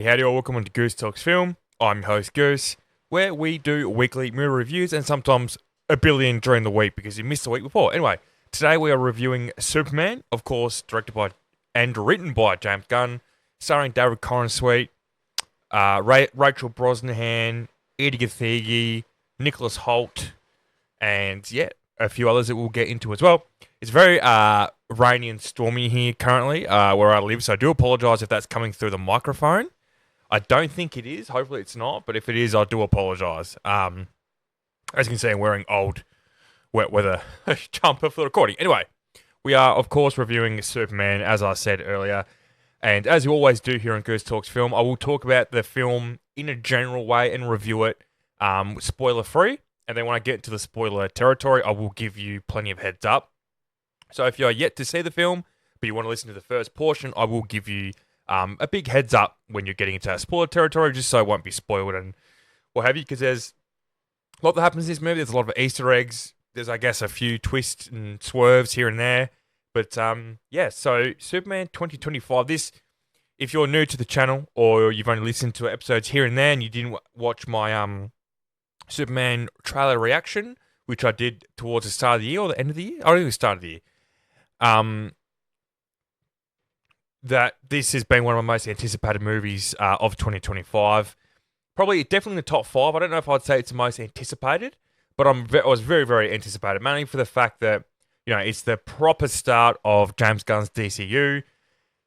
Howdy all, welcome to Goose Talks Film. I'm your host Goose, where we do weekly movie reviews and sometimes a billion during the week because you missed the week before. Anyway, today we are reviewing Superman, of course, directed by and written by James Gunn, starring David Corenswet, Rachel Brosnahan, Edie Gathegi, Nicholas Hoult, and yeah, a few others that we'll get into as well. It's very rainy and stormy here currently where I live, so I do apologise if that's coming through the microphone. I don't think it is. Hopefully it's not. But if it is, I do apologise. As you can see, I'm wearing old wet weather jumper for the recording. Anyway, we are, of course, reviewing Superman, as I said earlier. And as you always do here on Goose Talks Film, I will talk about the film in a general way and review it spoiler-free. And then when I get into the spoiler territory, I will give you plenty of heads up. So if you're yet to see the film, but you want to listen to the first portion, I will give you a big heads up when you're getting into that spoiler territory, just so it won't be spoiled and what have you, because there's a lot that happens in this movie. There's a lot of Easter eggs. There's, I guess, a few twists and swerves here and there. But, yeah, so Superman 2025. This, if you're new to the channel or you've only listened to episodes here and there and you didn't watch my Superman trailer reaction, which I did towards the start of the year or the end of the year. I don't think it was the start of the year. That this has been one of my most anticipated movies of 2025. Probably definitely in the top 5. I don't know if I'd say it's the most anticipated, but I was very, very anticipated, mainly for the fact that, you know, it's the proper start of James Gunn's DCU.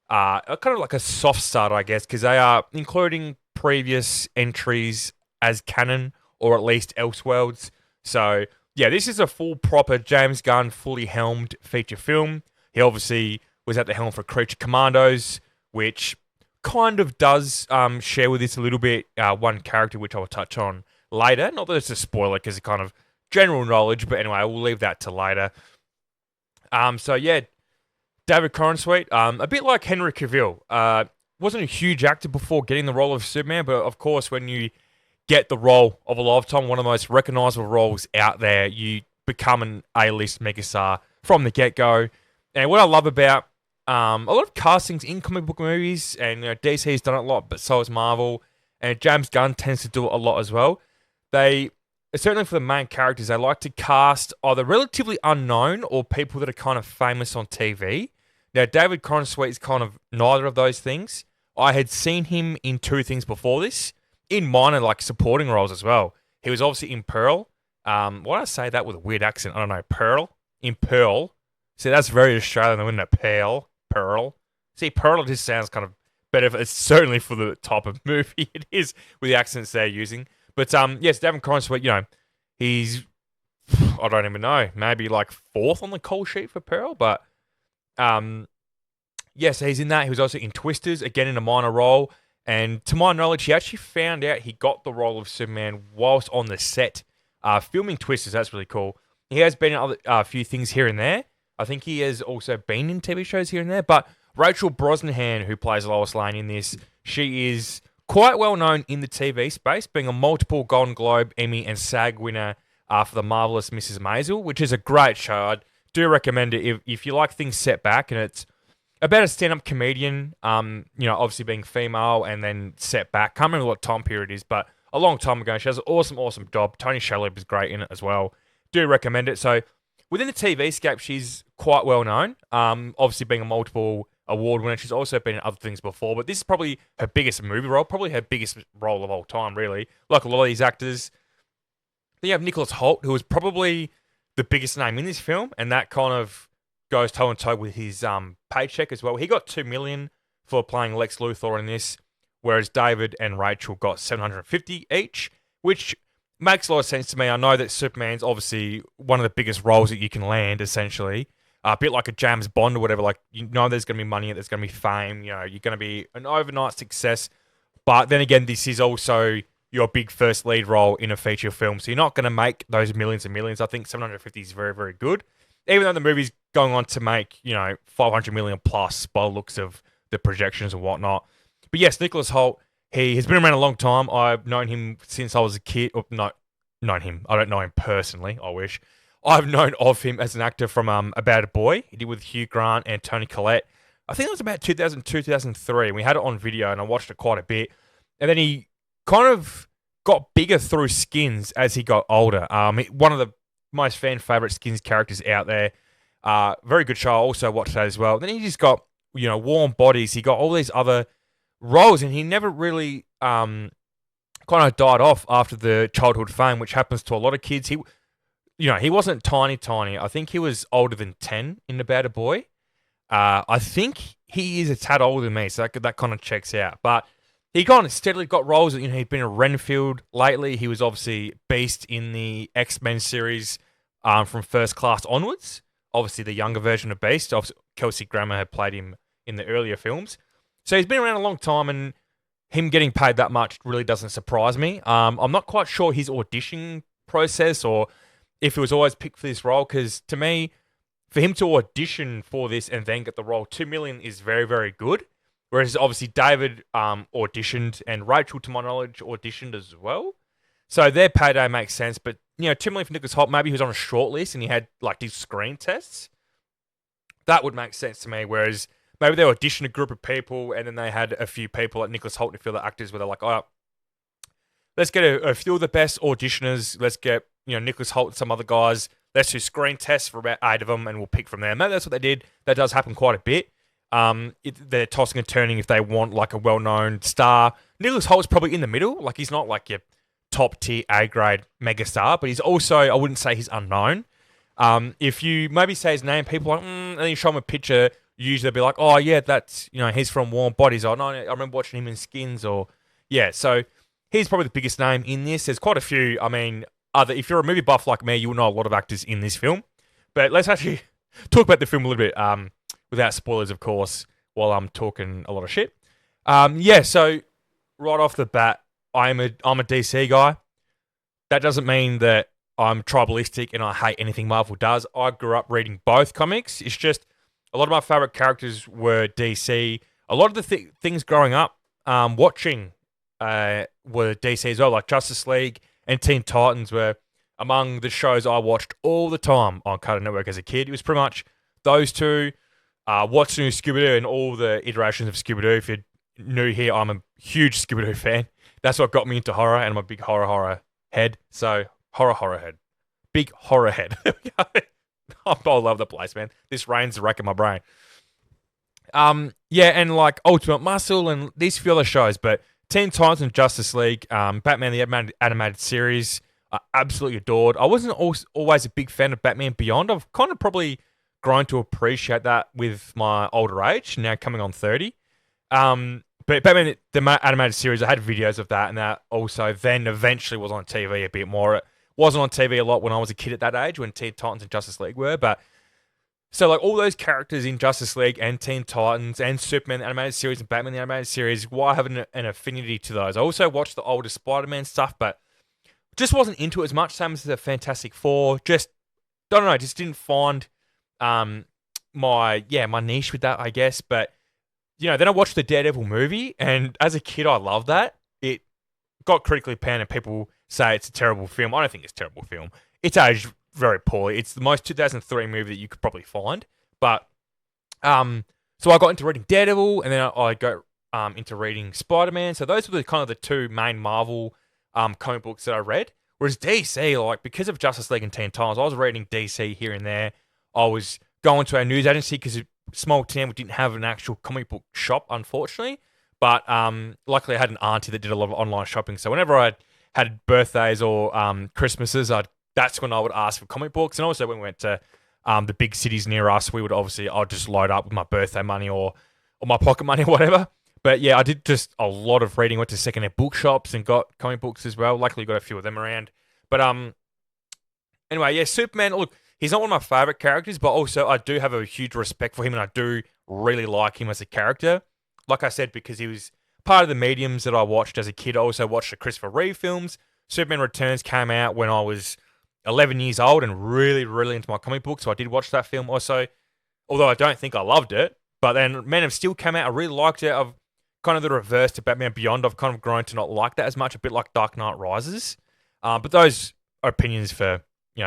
Kind of like a soft start, I guess, because they are including previous entries as canon, or at least Elseworlds. So, yeah, this is a full, proper James Gunn, fully helmed feature film. He obviously was at the helm for Creature Commandos, which kind of does share with this a little bit one character, which I will touch on later. Not that it's a spoiler, because it's kind of general knowledge, but anyway, we'll leave that to later. So, yeah, David Corenswet, a bit like Henry Cavill. Wasn't a huge actor before getting the role of Superman, but of course, when you get the role of a lifetime, one of the most recognisable roles out there, you become an A-list megastar from the get-go. And what I love about a lot of castings in comic book movies, and you know, DC's done it a lot, but so has Marvel, and James Gunn tends to do it a lot as well. They, certainly for the main characters, they like to cast either relatively unknown or people that are kind of famous on TV. Now, David Corenswet is kind of neither of those things. I had seen him in two things before this, in minor, like, supporting roles as well. He was obviously in Pearl. Why did I say that with a weird accent? I don't know. Pearl? In Pearl. See, that's very Australian, isn't it? Pearl. See, Pearl just sounds kind of better. It's certainly for the type of movie it is with the accents they're using. But, yes, David Corenswet, you know, he's, I don't even know, maybe like 4th on the call sheet for Pearl. But, yes, he's in that. He was also in Twisters, again in a minor role. And to my knowledge, he actually found out he got the role of Superman whilst on the set filming Twisters. That's really cool. He has been in a few things here and there. I think he has also been in TV shows here and there. But Rachel Brosnahan, who plays Lois Lane in this, she is quite well known in the TV space, being a multiple Golden Globe, Emmy, and SAG winner for The Marvelous Mrs. Maisel, which is a great show. I do recommend it if you like things set back, and it's about a stand-up comedian, you know, obviously being female and then set back. Can't remember what time period it is, but a long time ago. She does an awesome, awesome job. Tony Shalhoub is great in it as well. Do recommend it. So within the TV scape, she's quite well known. Obviously being a multiple award winner. She's also been in other things before, but this is probably her biggest movie role, probably her biggest role of all time, really. Like a lot of these actors. Then you have Nicholas Hoult, who is probably the biggest name in this film, and that kind of goes toe and toe with his paycheck as well. He got $2 million for playing Lex Luthor in this, whereas David and Rachel got $750 each, which makes a lot of sense to me. I know that Superman's obviously one of the biggest roles that you can land, essentially. A bit like a James Bond or whatever. Like, you know there's going to be money, there's going to be fame, you know, you're going to be an overnight success. But then again, this is also your big first lead role in a feature film, so you're not going to make those millions and millions. I think 750 is very, very good. Even though the movie's going on to make, you know, 500 million plus by the looks of the projections and whatnot. But yes, Nicholas Hoult, he has been around a long time. I've known him since I was a kid. Or, no, known him. I don't know him personally, I wish. I've known of him as an actor from About a Boy. He did with Hugh Grant and Toni Collette. I think it was about 2002, 2003. We had it on video and I watched it quite a bit. and then he kind of got bigger through Skins as he got older. One of the most fan favorite Skins characters out there. Very good show. I also watched that as well. Then he just got, Warm Bodies. He got all these other roles, and he never really kind of died off after the childhood fame, which happens to a lot of kids. He wasn't tiny. I think he was older than 10 in About a Boy. I think he is a tad older than me, so that kind of checks out. But he kind of steadily got roles. He'd been in Renfield lately. He was obviously Beast in the X-Men series from First Class onwards. Obviously, the younger version of Beast. Obviously, Kelsey Grammer had played him in the earlier films. So he's been around a long time, and him getting paid that much really doesn't surprise me. I'm not quite sure his audition process or if he was always picked for this role, because to me, for him to audition for this and then get the role, $2 million is very, very good. Whereas obviously David auditioned, and Rachel, to my knowledge, auditioned as well. So their payday makes sense. But, $2 million for Nicholas Hoult, maybe he was on a short list and he had like these screen tests. That would make sense to me. Whereas maybe they auditioned a group of people and then they had a few people like Nicholas Hoult to fill the actors where they're like, oh, let's get a few of the best auditioners. Let's get, Nicholas Hoult and some other guys. Let's do screen tests for about 8 of them and we'll pick from there. Maybe that's what they did. That does happen quite a bit. They're tossing and turning if they want like a well-known star. Nicholas Holt's probably in the middle. Like, he's not like your top-tier A-grade megastar, but he's also, I wouldn't say he's unknown. If you maybe say his name, people are like, and then you show him a picture, usually they'll be like, oh, yeah, that's, he's from Warm Bodies. Or, no, I remember watching him in Skins. Or, yeah, so he's probably the biggest name in this. There's quite a few, if you're a movie buff like me, you'll know a lot of actors in this film. But let's actually talk about the film a little bit, without spoilers, of course, while I'm talking a lot of shit. So right off the bat, I'm a DC guy. That doesn't mean that I'm tribalistic and I hate anything Marvel does. I grew up reading both comics. It's just a lot of my favorite characters were DC. A lot of the things growing up watching were DC as well, like Justice League and Teen Titans were among the shows I watched all the time on Cartoon Network as a kid. It was pretty much those two. What's New Scooby-Doo and all the iterations of Scooby-Doo. If you're new here, I'm a huge Scooby-Doo fan. That's what got me into horror, and I'm a big horror head. So, horror head. Big horror head. I'm all over the place, man. This rain's wrecking my brain. And like Ultimate Muscle and these few other shows, but Teen Titans and Justice League, Batman the Animated Series, I absolutely adored. I wasn't always a big fan of Batman Beyond. I've kind of probably grown to appreciate that with my older age, now coming on 30. But Batman, the animated series, I had videos of that, and that also then eventually was on TV a bit more. It wasn't on TV a lot when I was a kid at that age, when Teen Titans and Justice League were, but so like all those characters in Justice League and Teen Titans and Superman the animated series and Batman the animated series, why I have an affinity to those. I also watched the older Spider-Man stuff, but just wasn't into it as much, same as the Fantastic Four. Just, don't know, just didn't find my niche with that, I guess. But then I watched the Daredevil movie, and as a kid I loved that. It got critically panned and people say it's a terrible film. I don't think it's a terrible film. It's aged very poorly. It's the most 2003 movie that you could probably find. But so I got into reading Daredevil, and then I got into reading Spider-Man. So those were the kind of the two main Marvel comic books that I read. Whereas DC, like, because of Justice League and Teen Titans, I was reading DC here and there. I was going to our news agency because a small town we didn't have an actual comic book shop, unfortunately. But luckily I had an auntie that did a lot of online shopping. So whenever I had birthdays or Christmases, that's when I would ask for comic books. And also when we went to the big cities near us, I'd just load up with my birthday money or my pocket money or whatever. But yeah, I did just a lot of reading. Went to secondhand bookshops and got comic books as well. Luckily got a few of them around. But anyway, yeah, Superman, look, he's not one of my favorite characters, but also I do have a huge respect for him, and I do really like him as a character. Like I said, because he was part of the mediums that I watched as a kid. I also watched the Christopher Reeve films. Superman Returns came out when I was 11 years old and really, really into my comic book, so I did watch that film also, although I don't think I loved it. But then Man of Steel came out. I really liked it. I've kind of the reverse to Batman Beyond. I've kind of grown to not like that as much, a bit like Dark Knight Rises. But those are opinions for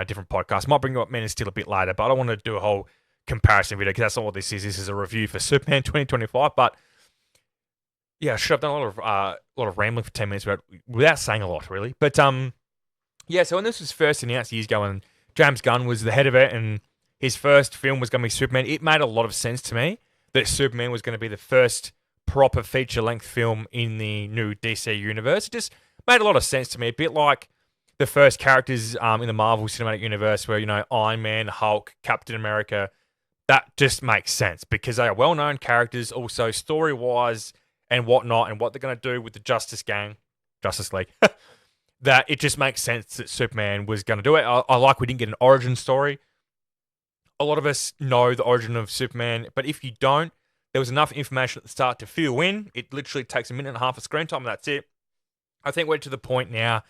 different podcasts. Might bring up Man of Steel a bit later, but I don't want to do a whole comparison video because that's not what this is. This is a review for Superman 2025. But Yeah, I should have done a lot of rambling for 10 minutes without saying a lot, really. But yeah. So when this was first announced years ago, and James Gunn was the head of it, and his first film was going to be Superman, it made a lot of sense to me that Superman was going to be the first proper feature length film in the new DC universe. It just made a lot of sense to me. A bit like the first characters in the Marvel Cinematic Universe, where Iron Man, Hulk, Captain America. That just makes sense because they are well known characters, also story wise and whatnot, and what they're going to do with the Justice League. That it just makes sense that Superman was going to do it. I like we didn't get an origin story. A lot of us know the origin of Superman, but if you don't, there was enough information at the start to fill in. It literally takes a minute and a half of screen time, and that's it. I think we're to the point now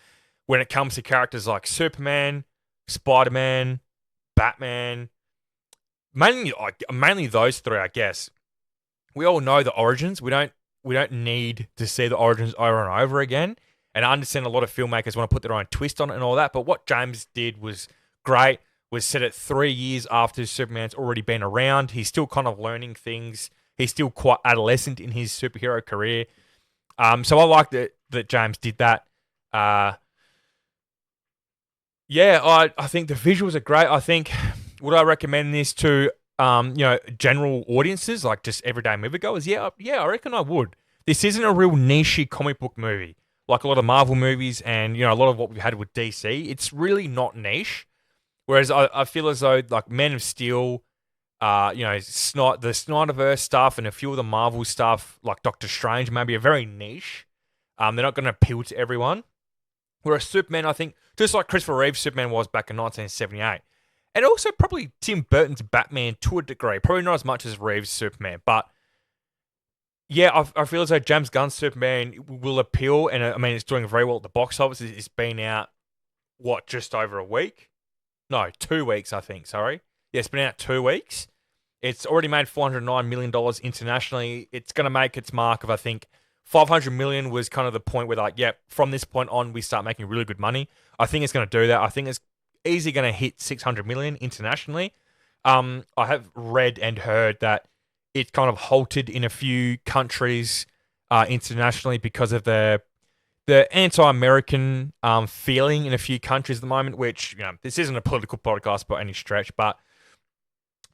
when it comes to characters like Superman, Spider-Man, Batman, mainly those three, I guess. We all know the origins. We don't need to see the origins over and over again. And I understand a lot of filmmakers want to put their own twist on it and all that. But what James did was great. Was set it 3 years after Superman's already been around. He's still kind of learning things. He's still quite adolescent in his superhero career. So I like that James did that. Yeah, I think the visuals are great. I think would I recommend this to general audiences like just everyday moviegoers? Yeah, I reckon I would. This isn't a real niche comic book movie like a lot of Marvel movies and a lot of what we've had with DC. It's really not niche. Whereas I feel as though like Men of Steel, the Snyderverse stuff and a few of the Marvel stuff like Doctor Strange maybe are very niche. They're not going to appeal to everyone. Whereas Superman, I think, just like Christopher Reeve's Superman was back in 1978. And also probably Tim Burton's Batman to a degree. Probably not as much as Reeve's Superman. But yeah, I feel as though James Gunn's Superman will appeal. And I mean, it's doing very well at the box office. It's been out, just over a week? No, 2 weeks, I think. Sorry. Yeah, it's been out 2 weeks. It's already made $409 million internationally. It's going to make its mark of, I think, 500 million was kind of the point where, like, from this point on, we start making really good money. I think it's going to do that. I think it's easily going to hit 600 million internationally. I have read and heard that it kind of halted in a few countries internationally because of the anti-American feeling in a few countries at the moment, which, this isn't a political podcast by any stretch, but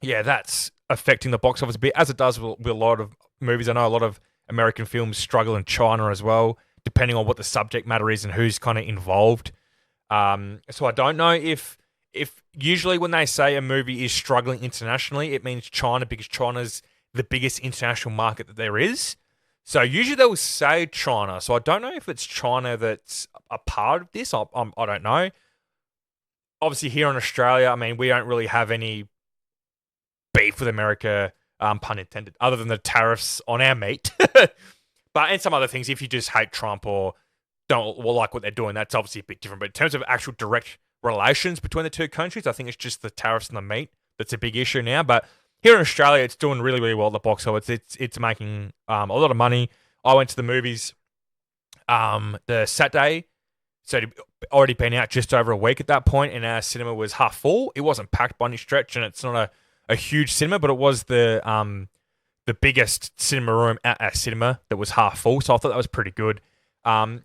yeah, that's affecting the box office a bit, as it does with a lot of movies. I know a lot of American films struggle in China as well, depending on what the subject matter is and who's kind of involved. So I don't know if usually when they say a movie is struggling internationally, it means China because China's the biggest international market that there is. So usually they will say China. So I don't know if it's China that's a part of this. I don't know. Obviously here in Australia, I mean, we don't really have any beef with America, pun intended, other than the tariffs on our meat. And some other things, if you just hate Trump or don't like what they're doing, that's obviously a bit different. But in terms of actual direct relations between the two countries, I think it's just the tariffs on the meat that's a big issue now. But here in Australia, it's doing really, really well at the box office. It's making a lot of money. I went to the movies the Saturday, so it'd already been out just over a week at that point, and our cinema was half full. It wasn't packed by any stretch, and it's not a huge cinema, but it was the biggest cinema room at our cinema that was half full, so I thought that was pretty good. Go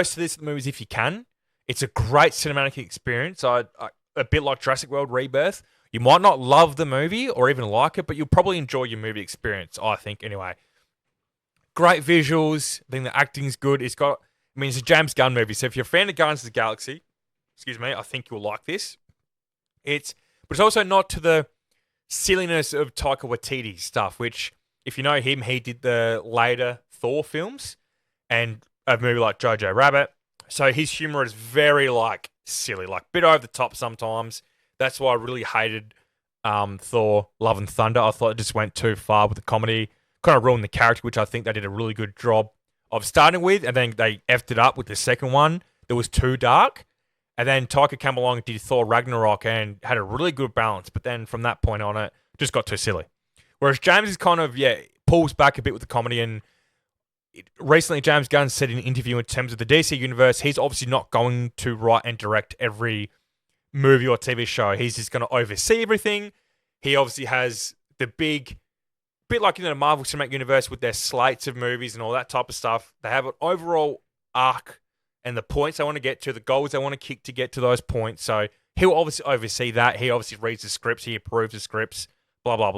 to this movies if you can. It's a great cinematic experience. A bit like Jurassic World Rebirth. You might not love the movie or even like it, but you'll probably enjoy your movie experience, I think, anyway. Great visuals. I think the acting's good. It's a James Gunn movie, so if you're a fan of Guardians of the Galaxy, I think you'll like this. But it's also not to the silliness of Taika Waititi stuff, which, if you know him, he did the later Thor films and a movie like Jojo Rabbit. So his humor is very, silly, a bit over the top sometimes. That's why I really hated Thor Love and Thunder. I thought it just went too far with the comedy. Kind of ruined the character, which I think they did a really good job of starting with. And then they effed it up with the second one that was too dark. And then Taika came along and did Thor Ragnarok and had a really good balance. But then from that point on, it just got too silly. Whereas James is kind of, pulls back a bit with the comedy. And recently James Gunn said in an interview in terms of the DC universe, he's obviously not going to write and direct every movie or TV show. He's just going to oversee everything. He obviously has the big bit like the Marvel Cinematic Universe with their slates of movies and all that type of stuff. They have an overall arc and the points they want to get to, the goals they want to kick to get to those points. So he'll obviously oversee that. He obviously reads the scripts. He approves the scripts. Blah blah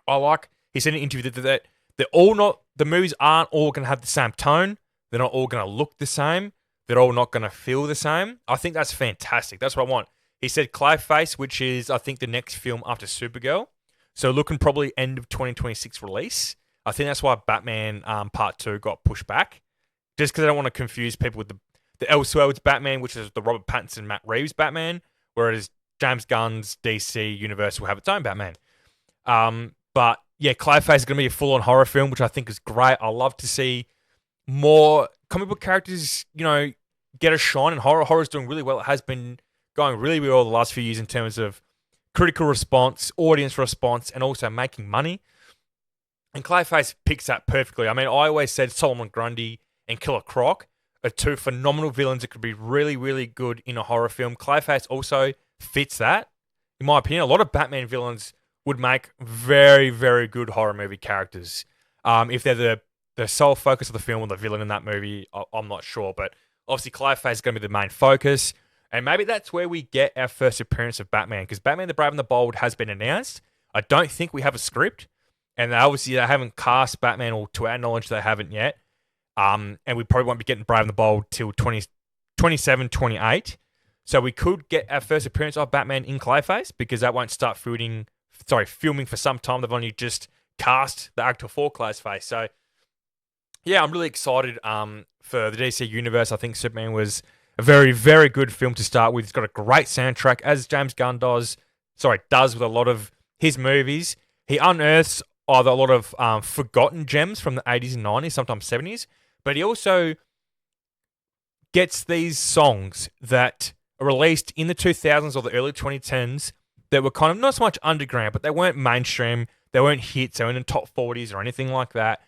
blah. He said in an interview that they're all not, the movies aren't all going to have the same tone. They're not all going to look the same. They're all not going to feel the same. I think that's fantastic. That's what I want. He said Clayface, which is, I think, the next film after Supergirl. So looking probably end of 2026 release. I think that's why Batman Part 2 got pushed back. Just because I don't want to confuse people with the Elseworlds Batman, which is the Robert Pattinson, Matt Reeves Batman, whereas James Gunn's DC universe will have its own Batman. But yeah, Clayface is going to be a full-on horror film, which I think is great. I love to see more comic book characters, get a shine, and horror's doing really well. It has been going really well the last few years in terms of critical response, audience response, and also making money. And Clayface picks that perfectly. I mean, I always said Solomon Grundy and Killer Croc are two phenomenal villains that could be really, really good in a horror film. Clayface also fits that. In my opinion, a lot of Batman villains would make very, very good horror movie characters. If they're the sole focus of the film or the villain in that movie, I'm not sure. But obviously, Clayface is going to be the main focus. And maybe that's where we get our first appearance of Batman, because Batman the Brave and the Bold has been announced. I don't think we have a script. And they haven't cast Batman, or to our knowledge, they haven't yet. And we probably won't be getting Brave and the Bold till 27, 28. So we could get our first appearance of Batman in Clayface, because that won't start filming for some time. They've only just cast the actor for Clayface. So yeah, I'm really excited for the DC universe. I think Superman was a very, very good film to start with. It's got a great soundtrack, as James Gunn does with a lot of his movies. He unearths either a lot of forgotten gems from the 80s and 90s, sometimes 70s, but he also gets these songs that are released in the 2000s or the early 2010s that were kind of not so much underground, but they weren't mainstream, they weren't hits, they weren't in top 40s or anything like that.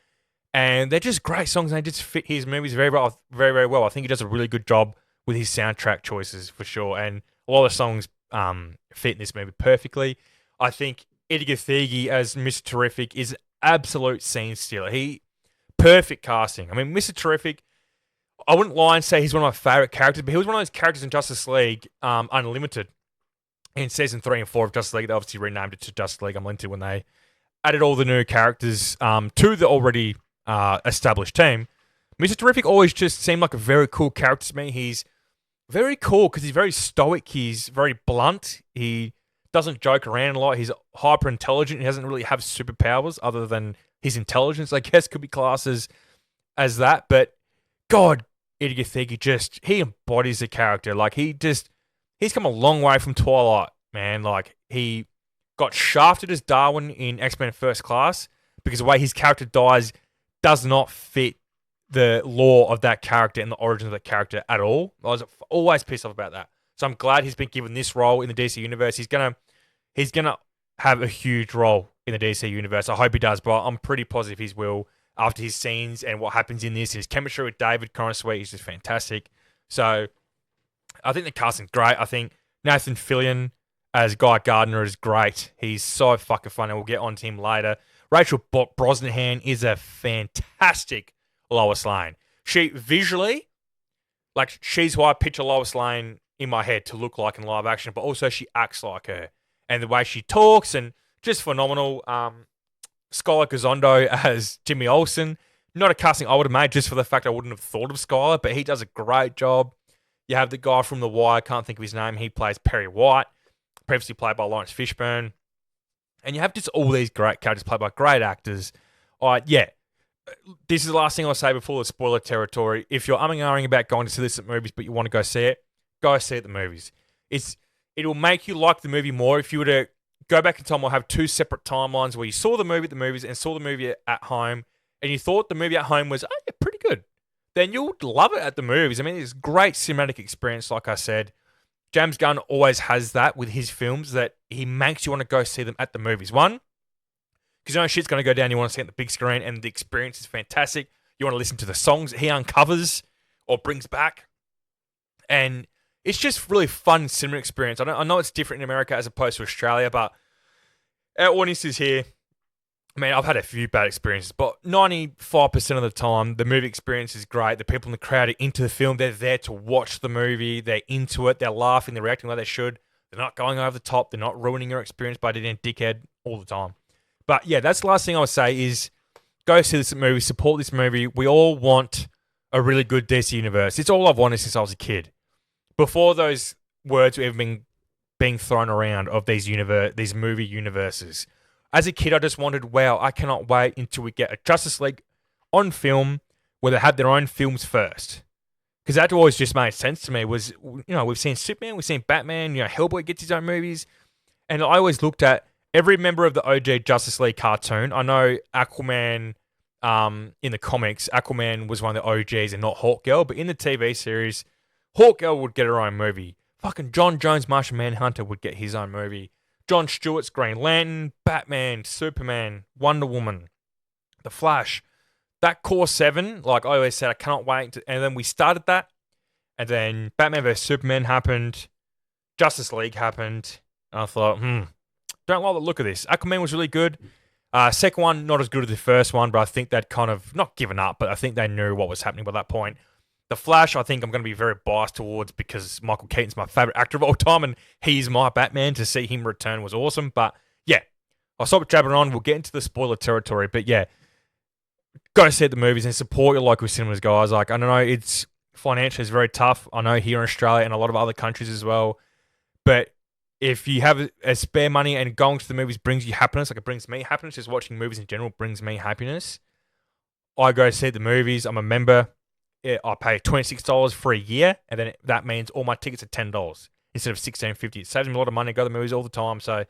And they're just great songs, and they just fit his movies very, very, very well. I think he does a really good job with his soundtrack choices for sure, and a lot of songs fit in this movie perfectly. I think Eddie Gathegi as Mr. Terrific is absolute scene stealer. Perfect casting. I mean, Mr. Terrific, I wouldn't lie and say he's one of my favourite characters, but he was one of those characters in Justice League Unlimited in season 3 and 4 of Justice League. They obviously renamed it to Justice League Unlimited when they added all the new characters to the already established team. Mr. Terrific always just seemed like a very cool character to me. He's very cool because he's very stoic. He's very blunt. He doesn't joke around a lot. He's hyper intelligent. He doesn't really have superpowers other than his intelligence, I guess, could be classed as that. But God, Eddie Gathegi he embodies the character. Like he's come a long way from Twilight, man. Like he got shafted as Darwin in X-Men First Class because the way his character dies does not fit the lore of that character and the origin of that character at all. I was always pissed off about that. So I'm glad he's been given this role in the DC universe. He's gonna have a huge role in the DC universe. I hope he does, but I'm pretty positive he will after his scenes and what happens in this. His chemistry with David Corenswet is just fantastic. So I think the casting's great. I think Nathan Fillion as Guy Gardner is great. He's so fucking funny. We'll get on to him later. Rachel Brosnahan is a fantastic Lois Lane. She visually, she's who I picture Lois Lane in my head to look like in live action, but also she acts like her. And the way she talks, and just phenomenal. Skylar Gazondo as Jimmy Olsen. Not a casting I would have made just for the fact I wouldn't have thought of Skylar, but he does a great job. You have the guy from The Wire, can't think of his name. He plays Perry White, previously played by Lawrence Fishburne. And you have just all these great characters played by great actors. Yeah. This is the last thing I'll say before the spoiler territory. If you're umming and ahhing about going to see this at movies, but you want to go see it at the movies. It'll make you like the movie more. If you were to go back in time, we'll have two separate timelines where you saw the movie at the movies and saw the movie at home, and you thought the movie at home was pretty good. Then you'll love it at the movies. I mean, it's a great cinematic experience, like I said. James Gunn always has that with his films, that he makes you want to go see them at the movies. One, because shit's going to go down, you want to see it on the big screen, and the experience is fantastic. You want to listen to the songs that he uncovers or brings back. And it's just really fun cinema experience. I know it's different in America as opposed to Australia, but our audiences here Man, I've had a few bad experiences, but 95% of the time, the movie experience is great. The people in the crowd are into the film. They're there to watch the movie. They're into it. They're laughing. They're reacting like they should. They're not going over the top. They're not ruining your experience by being a dickhead all the time. But yeah, that's the last thing I would say is go see this movie, support this movie. We all want a really good DC universe. It's all I've wanted since I was a kid. Before those words were even being thrown around of these movie universes. As a kid, I just wanted, wow, I cannot wait until we get a Justice League on film where they have their own films first. Because that always just made sense to me was, we've seen Superman, we've seen Batman, Hellboy gets his own movies. And I always looked at every member of the OG Justice League cartoon. I know Aquaman, in the comics, Aquaman was one of the OGs and not Hawkgirl. But in the TV series, Hawkgirl would get her own movie. Fucking John Jones' Martian Manhunter would get his own movie. John Stewart's Green Lantern, Batman, Superman, Wonder Woman, The Flash. That core seven, like I always said, I cannot wait. And then we started that. And then Batman vs. Superman happened. Justice League happened. And I thought, don't like the look of this. Aquaman was really good. Second one, not as good as the first one, but I think they'd kind of, not given up, but I think they knew what was happening by that point. The Flash, I think I'm going to be very biased towards because Michael Keaton's my favourite actor of all time and he's my Batman. To see him return was awesome. But yeah, I'll stop jabbering on. We'll get into the spoiler territory. But yeah, go see the movies and support your local cinemas, guys. Like, I don't know, it's financially it's very tough. I know here in Australia and a lot of other countries as well. But if you have a spare money and going to the movies brings you happiness, like it brings me happiness, just watching movies in general brings me happiness. I go see the movies. I'm a member. I pay $26 for a year, and then that means all my tickets are $10 instead of $16.50. It saves me a lot of money. I go to the movies all the time, so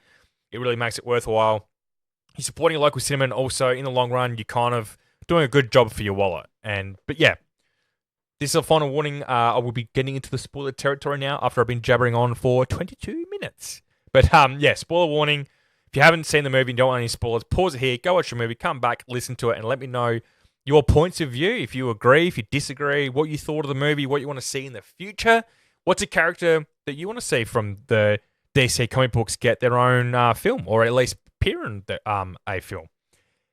it really makes it worthwhile. You're supporting your local cinema, and also in the long run, you're kind of doing a good job for your wallet. But yeah, this is a final warning. I will be getting into the spoiler territory now after I've been jabbering on for 22 minutes. But yeah, spoiler warning. If you haven't seen the movie and don't want any spoilers, pause it here, go watch the movie, come back, listen to it, and let me know your points of view, if you agree, if you disagree, what you thought of the movie, what you want to see in the future. What's a character that you want to see from the DC comic books get their own film, or at least appear in a film?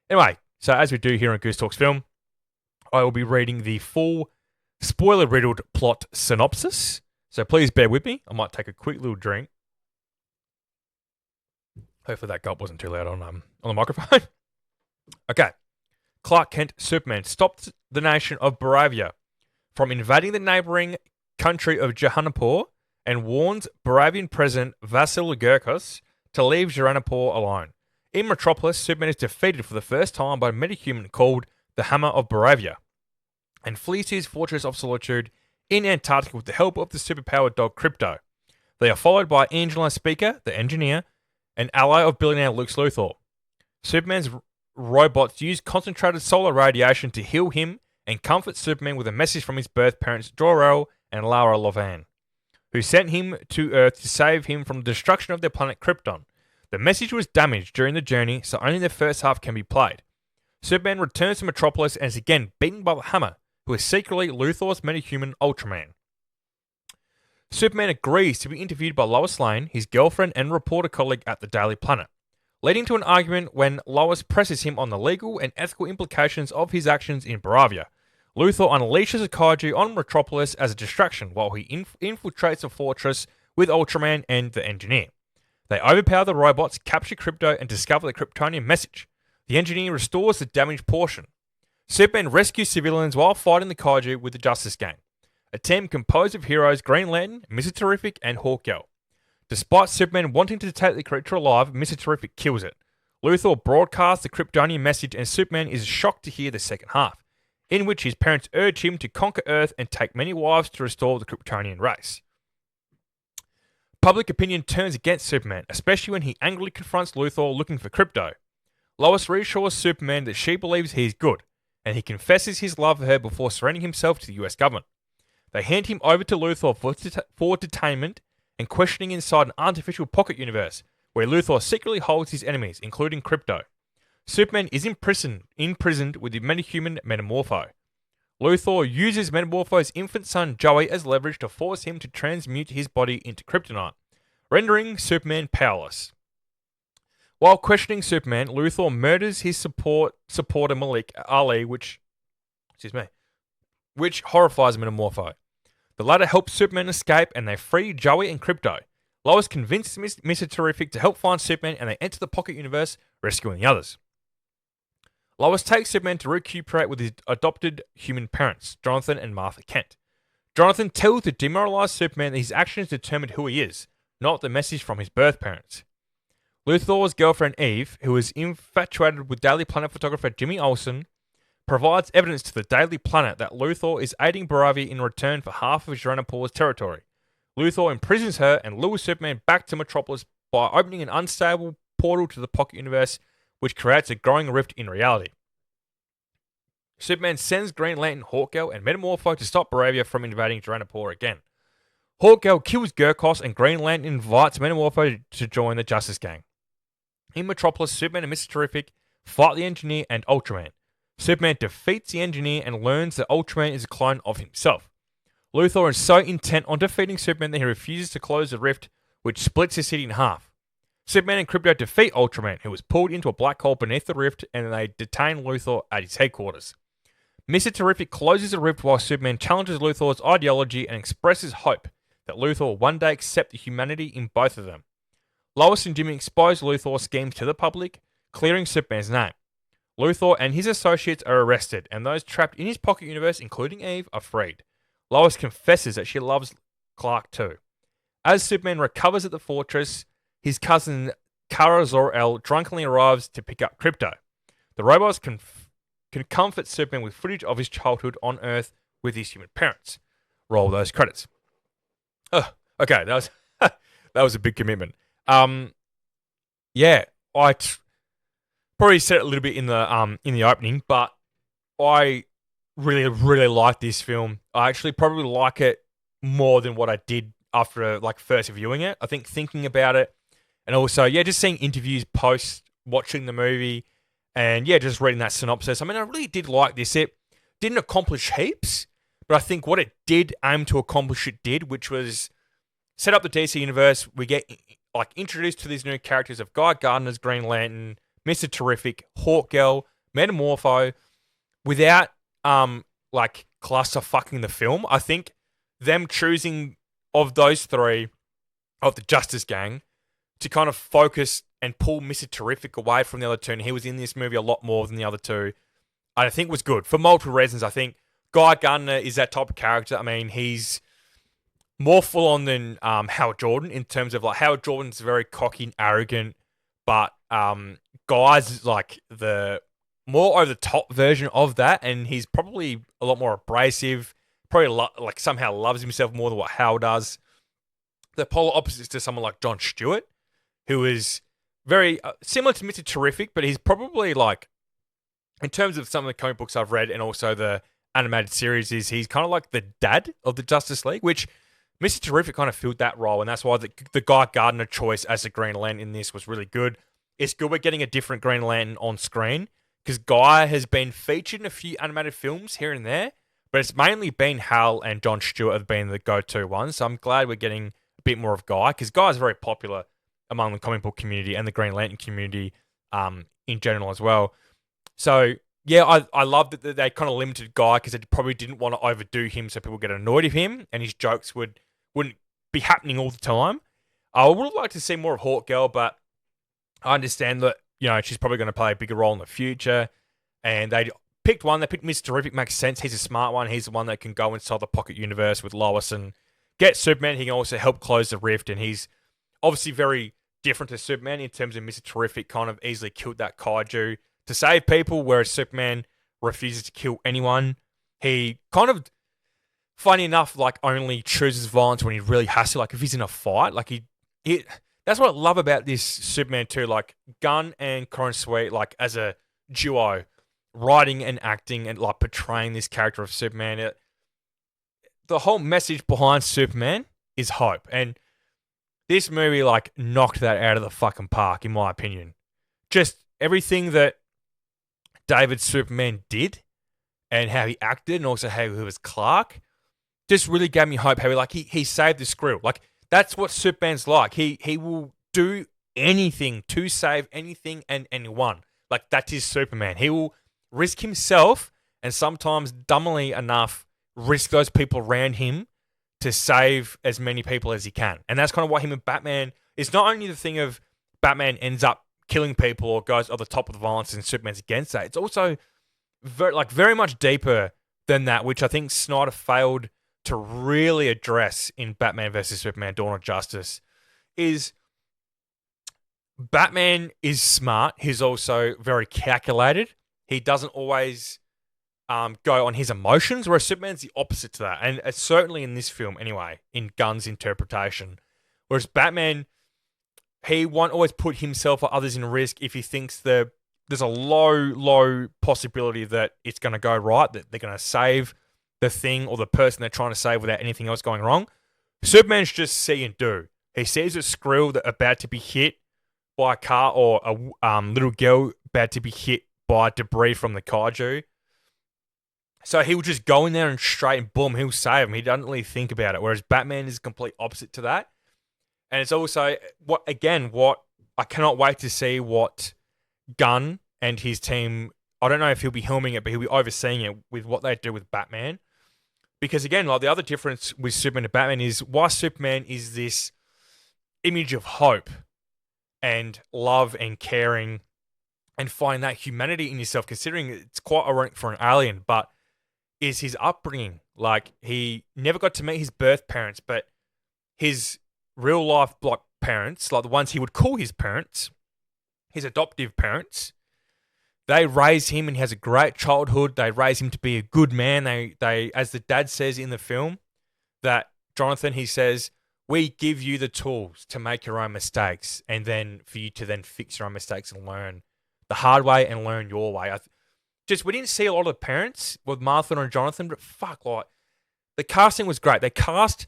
Anyway, so as we do here on Goose Talks Film, I will be reading the full spoiler-riddled plot synopsis. So please bear with me. I might take a quick little drink. Hopefully that gulp wasn't too loud on the microphone. Okay. Clark Kent, Superman, stopped the nation of Baravia from invading the neighboring country of Johanapur and warns Baravian President Vasil Gurkos to leave Johanapur alone. In Metropolis, Superman is defeated for the first time by a metahuman called the Hammer of Baravia and flees to his fortress of Solitude in Antarctica with the help of the superpowered dog Krypto. They are followed by Angela Speaker, the engineer, an ally of billionaire Luke Luthor. Superman's robots use concentrated solar radiation to heal him and comfort Superman with a message from his birth parents Jor-El and Lara Lovan, who sent him to Earth to save him from the destruction of their planet Krypton. The message was damaged during the journey, so only the first half can be played. Superman returns to Metropolis and is again beaten by the Hammer, who is secretly Luthor's metahuman Ultraman. Superman agrees to be interviewed by Lois Lane, his girlfriend and reporter colleague at the Daily Planet, leading to an argument when Lois presses him on the legal and ethical implications of his actions in Baravia. Luthor unleashes a kaiju on Metropolis as a distraction while he infiltrates the fortress with Ultraman and the Engineer. They overpower the robots, capture Krypto, and discover the Kryptonian message. The Engineer restores the damaged portion. Superman rescues civilians while fighting the kaiju with the Justice Gang, a team composed of heroes Green Lantern, Mr. Terrific, and Hawkgirl. Despite Superman wanting to take the creature alive, Mr. Terrific kills it. Luthor broadcasts the Kryptonian message and Superman is shocked to hear the second half, in which his parents urge him to conquer Earth and take many wives to restore the Kryptonian race. Public opinion turns against Superman, especially when he angrily confronts Luthor looking for Krypto. Lois reassures Superman that she believes he is good, and he confesses his love for her before surrendering himself to the US government. They hand him over to Luthor for detainment and questioning inside an artificial pocket universe, where Luthor secretly holds his enemies, including Krypto. Superman is imprisoned with the metahuman Metamorpho. Luthor uses Metamorpho's infant son Joey as leverage to force him to transmute his body into kryptonite, rendering Superman powerless. While questioning Superman, Luthor murders his supporter Malik Ali, which horrifies Metamorpho. The latter helps Superman escape, and they free Joey and Krypto. Lois convinces Mr. Terrific to help find Superman, and they enter the Pocket Universe, rescuing the others. Lois takes Superman to recuperate with his adopted human parents, Jonathan and Martha Kent. Jonathan tells the demoralized Superman that his actions determined who he is, not the message from his birth parents. Luthor's girlfriend Eve, who is infatuated with Daily Planet photographer Jimmy Olsen, provides evidence to the Daily Planet that Luthor is aiding Baravi in return for half of Joannapour's territory. Luthor imprisons her and lures Superman back to Metropolis by opening an unstable portal to the Pocket Universe, which creates a growing rift in reality. Superman sends Green Lantern, Hawkgirl, and Metamorpho to stop Baravia from invading Joannapour again. Hawkgirl kills Gurkos, and Green Lantern invites Metamorpho to join the Justice Gang. In Metropolis, Superman and Mr. Terrific fight the Engineer and Ultraman. Superman defeats the Engineer and learns that Ultraman is a clone of himself. Luthor is so intent on defeating Superman that he refuses to close the rift, which splits the city in half. Superman and Krypto defeat Ultraman, who was pulled into a black hole beneath the rift, and they detain Luthor at his headquarters. Mr. Terrific closes the rift while Superman challenges Luthor's ideology and expresses hope that Luthor will one day accept the humanity in both of them. Lois and Jimmy expose Luthor's schemes to the public, clearing Superman's name. Luthor and his associates are arrested, and those trapped in his Pocket Universe, including Eve, are freed. Lois confesses that she loves Clark too. As Superman recovers at the fortress, his cousin Kara Zor-El drunkenly arrives to pick up Krypto. The robots can comfort Superman with footage of his childhood on Earth with his human parents. Roll those credits. Oh, okay, that was a big commitment. Yeah, I probably said it a little bit in the opening, but I really like this film. I actually probably like it more than what I did after first viewing it. I think thinking about it, and also just seeing interviews post watching the movie, and just reading that synopsis. I mean, I really did like this. It didn't accomplish heaps, but I think what it did aim to accomplish, it did, which was set up the DC universe. We get introduced to these new characters of Guy Gardner's Green Lantern, Mr. Terrific, Hawkgirl, Metamorpho, without cluster fucking the film. I think them choosing of those three of the Justice Gang to kind of focus and pull Mr. Terrific away from the other two, and he was in this movie a lot more than the other two, I think was good for multiple reasons. I think Guy Gardner is that type of character. I mean, he's more full on than Howard Jordan in terms of Howard Jordan's very cocky and arrogant, but Guy's is the more over the top version of that, and he's probably a lot more abrasive. Probably somehow loves himself more than what Howard does. The polar opposite to someone like Jon Stewart, who is very similar to Mr. Terrific, but he's probably in terms of some of the comic books I've read and also the animated series, he's kind of like the dad of the Justice League, which Mr. Terrific kind of filled that role, and that's why the Guy Gardner choice as the Green Lantern in this was really good. It's good we're getting a different Green Lantern on screen, because Guy has been featured in a few animated films here and there, but it's mainly been Hal and Jon Stewart have been the go-to ones, so I'm glad we're getting a bit more of Guy, because Guy is very popular among the comic book community and the Green Lantern community in general as well. So, I love that they kind of limited Guy, because they probably didn't want to overdo him so people get annoyed of him, and his jokes wouldn't be happening all the time. I would have liked to see more of Hawkgirl, but I understand that, she's probably going to play a bigger role in the future, and they picked one. They picked Mr. Terrific. Makes sense. He's a smart one. He's the one that can go inside the Pocket Universe with Lois and get Superman. He can also help close the rift, and he's obviously very different to Superman in terms of Mr. Terrific kind of easily killed that kaiju to save people, whereas Superman refuses to kill anyone. He kind of, funny enough, only chooses violence when he really has to. If he's in a fight, that's what I love about this Superman too. Gunn and Corin Sweet, as a duo, writing and acting and portraying this character of Superman. The whole message behind Superman is hope, and this movie knocked that out of the fucking park, in my opinion. Just everything that David Superman did, and how he acted, and also how he was Clark, just really gave me hope. How he saved the screw. That's what Superman's like. He will do anything to save anything and anyone. Like, that is Superman. He will risk himself and sometimes, dumbly enough, risk those people around him to save as many people as he can. And that's kind of why him and Batman, it's not only the thing of Batman ends up killing people or goes at the top of the violence and Superman's against that. It's also very much deeper than that, which I think Snyder failed to really address in Batman vs Superman: Dawn of Justice. Is Batman is smart. He's also very calculated. He doesn't always go on his emotions, whereas Superman's the opposite to that. And certainly in this film, anyway, in Gunn's interpretation. Whereas Batman, he won't always put himself or others in risk if he thinks there's a low possibility that it's going to go right, that they're going to save the thing or the person they're trying to save without anything else going wrong. Superman's just see and do. He sees a Skrill that about to be hit by a car, or a little girl about to be hit by debris from the kaiju. So he'll just go in there and straight and boom, he'll save him. He doesn't really think about it. Whereas Batman is the complete opposite to that. And it's also what I cannot wait to see what Gunn and his team, I don't know if he'll be helming it, but he'll be overseeing it with what they do with Batman. Because again, like, the other difference with Superman and Batman is why Superman is this image of hope and love and caring and finding that humanity in yourself, considering it's quite ironic for an alien, but is his upbringing. Like, he never got to meet his birth parents, but his real life parents, like the ones he would call his parents, his adoptive parents, they raise him and he has a great childhood. They raise him to be a good man. They, as the dad says in the film, that Jonathan, he says, we give you the tools to make your own mistakes, and then for you to then fix your own mistakes and learn the hard way and learn your way. We didn't see a lot of the parents with Martha and Jonathan, but the casting was great. They cast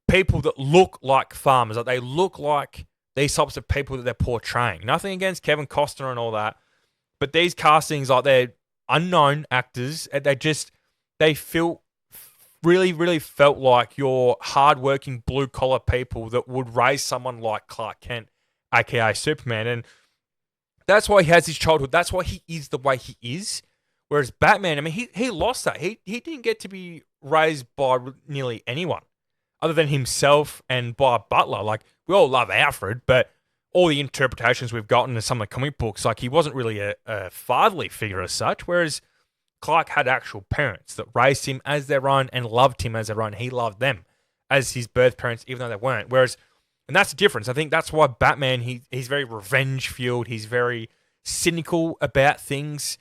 people that look like farmers. Like, they look like these types of people that they're portraying. Nothing against Kevin Costner and all that, but these castings, like, they're unknown actors. They feel really felt like your hardworking blue collar people that would raise someone like Clark Kent, aka Superman, and that's why he has his childhood. That's why he is the way he is. Whereas Batman, I mean, he lost that. He didn't get to be raised by nearly anyone other than himself and by a butler. Like, we all love Alfred, but all the interpretations we've gotten in some of the comic books, like, he wasn't really a fatherly figure as such, whereas Clark had actual parents that raised him as their own and loved him as their own. He loved them as his birth parents, even though they weren't. And that's the difference. I think that's why Batman, he's very revenge-fueled. He's very cynical about things,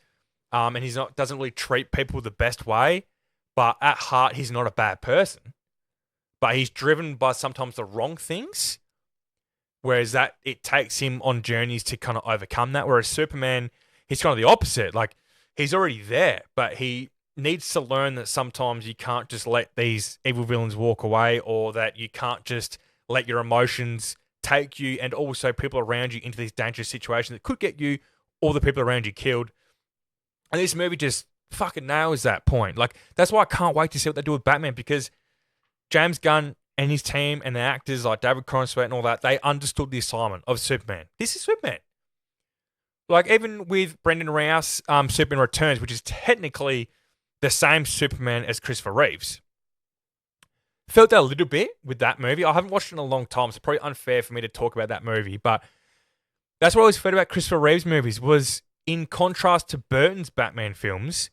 and doesn't really treat people the best way. But at heart, he's not a bad person. But he's driven by sometimes the wrong things, whereas that it takes him on journeys to kind of overcome that. Whereas Superman, he's kind of the opposite. Like, he's already there, but he needs to learn that sometimes you can't just let these evil villains walk away, or that you can't just let your emotions take you and also people around you into these dangerous situations that could get you or the people around you killed. And this movie just fucking nails that point. Like, that's why I can't wait to see what they do with Batman, because James Gunn and his team and the actors like David Corenswet and all that, they understood the assignment of Superman. This is Superman. Like, even with Brendan Rouse, Superman Returns, which is technically the same Superman as Christopher Reeves. Felt that a little bit with that movie. I haven't watched it in a long time, so it's probably unfair for me to talk about that movie. But that's what I always felt about Christopher Reeves movies, was in contrast to Burton's Batman films,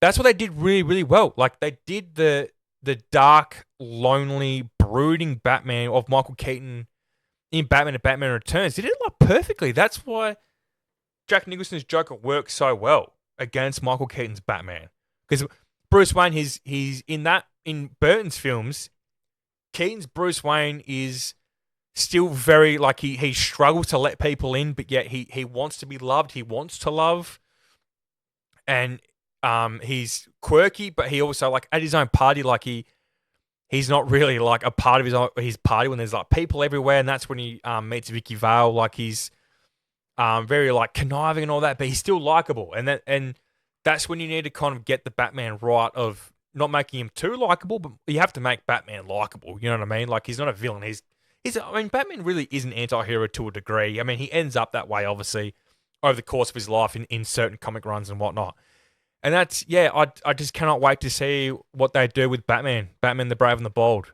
that's what they did really, really well. Like, they did the dark, lonely, brooding Batman of Michael Keaton in Batman and Batman Returns. They did it like perfectly. That's why Jack Nicholson's Joker works so well against Michael Keaton's Batman. Because Bruce Wayne, he's in Burton's films, Keaton's Bruce Wayne is still very, like, he struggles to let people in, but yet he wants to be loved. He wants to love. And he's quirky, but he also, like, at his own party, like, he's not really, like, a part of his party when there's, like, people everywhere, and that's when he meets Vicky Vale. Like, he's very, like, conniving and all that, but he's still likable. And that's when you need to kind of get the Batman right of not making him too likable, but you have to make Batman likable. You know what I mean? Like, he's not a villain. He's Batman really is an anti-hero to a degree. I mean, he ends up that way, obviously, over the course of his life in certain comic runs and whatnot. And that's, yeah, I just cannot wait to see what they do with Batman the Brave and the Bold.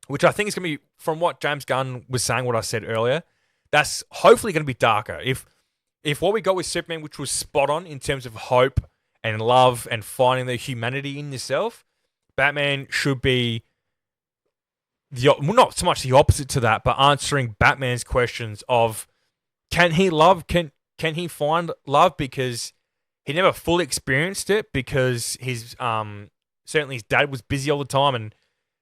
Which I think is going to be, from what James Gunn was saying, what I said earlier, that's hopefully going to be darker. If what we got with Superman, which was spot on in terms of hope and love and finding the humanity in yourself, Batman should be not so much the opposite to that, but answering Batman's questions of, can he love? Can he find love? Because he never fully experienced it, because his certainly his dad was busy all the time, and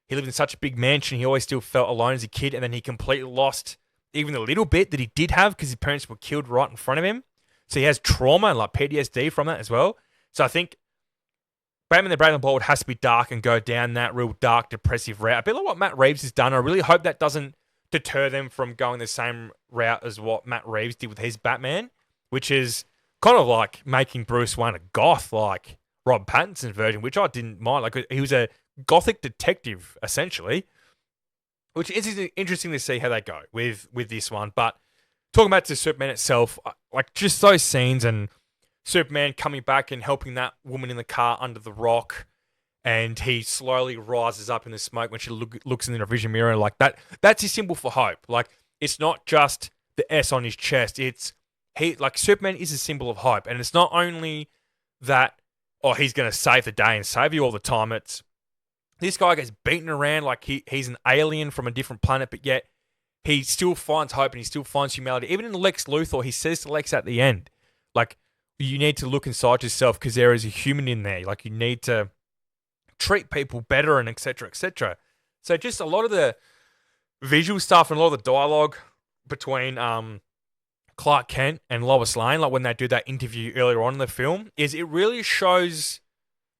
he lived in such a big mansion. He always still felt alone as a kid, and then he completely lost even the little bit that he did have because his parents were killed right in front of him. So he has trauma and like PTSD from that as well. So I think Batman the Brave and the Bold has to be dark and go down that real dark, depressive route. A bit like what Matt Reeves has done. I really hope that doesn't deter them from going the same route as what Matt Reeves did with his Batman, which is kind of like making Bruce Wayne a goth, like Rob Pattinson's version, which I didn't mind. Like, he was a gothic detective, essentially, which is interesting to see how they go with this one. But talking back to Superman itself, like just those scenes and Superman coming back and helping that woman in the car under the rock, and he slowly rises up in the smoke when she looks in the vision mirror, like that's his symbol for hope. Like, it's not just the S on his chest. Like Superman is a symbol of hope. And it's not only that, oh, he's going to save the day and save you all the time. It's, this guy gets beaten around like he's an alien from a different planet, but yet he still finds hope and he still finds humanity. Even in Lex Luthor, he says to Lex at the end, like, you need to look inside yourself because there is a human in there. Like, you need to treat people better, and etc., etc. So just a lot of the visual stuff and a lot of the dialogue between Clark Kent and Lois Lane, like when they do that interview earlier on in the film, is it really shows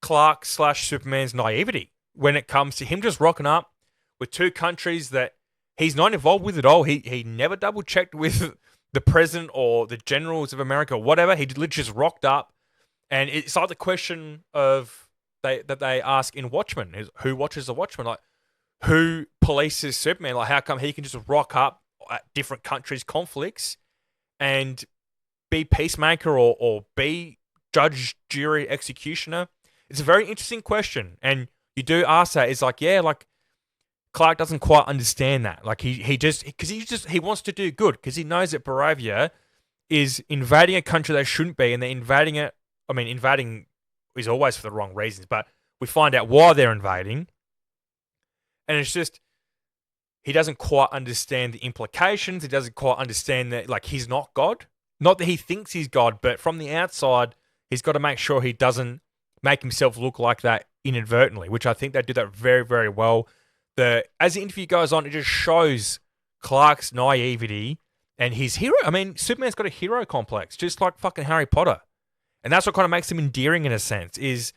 Clark/Superman's naivety when it comes to him just rocking up with two countries that he's not involved with at all. He never double checked with the president or the generals of America or whatever. He literally just rocked up, and it's like the question that they ask in Watchmen is, who watches the Watchmen? Like, who polices Superman? Like, how come he can just rock up at different countries' conflicts and be peacemaker or be judge, jury, executioner? It's a very interesting question, and you do ask that. It's like, yeah, like Clark doesn't quite understand that. Like, he wants to do good because he knows that Baravia is invading a country they shouldn't be, and they're invading it. I mean, invading is always for the wrong reasons, but we find out why they're invading, and it's just, he doesn't quite understand the implications. He doesn't quite understand that, like, he's not God. Not that he thinks he's God, but from the outside, he's got to make sure he doesn't make himself look like that inadvertently, which I think they do that very, very well. As the interview goes on, it just shows Clark's naivety and his hero. I mean, Superman's got a hero complex, just like fucking Harry Potter. And that's what kind of makes him endearing in a sense, is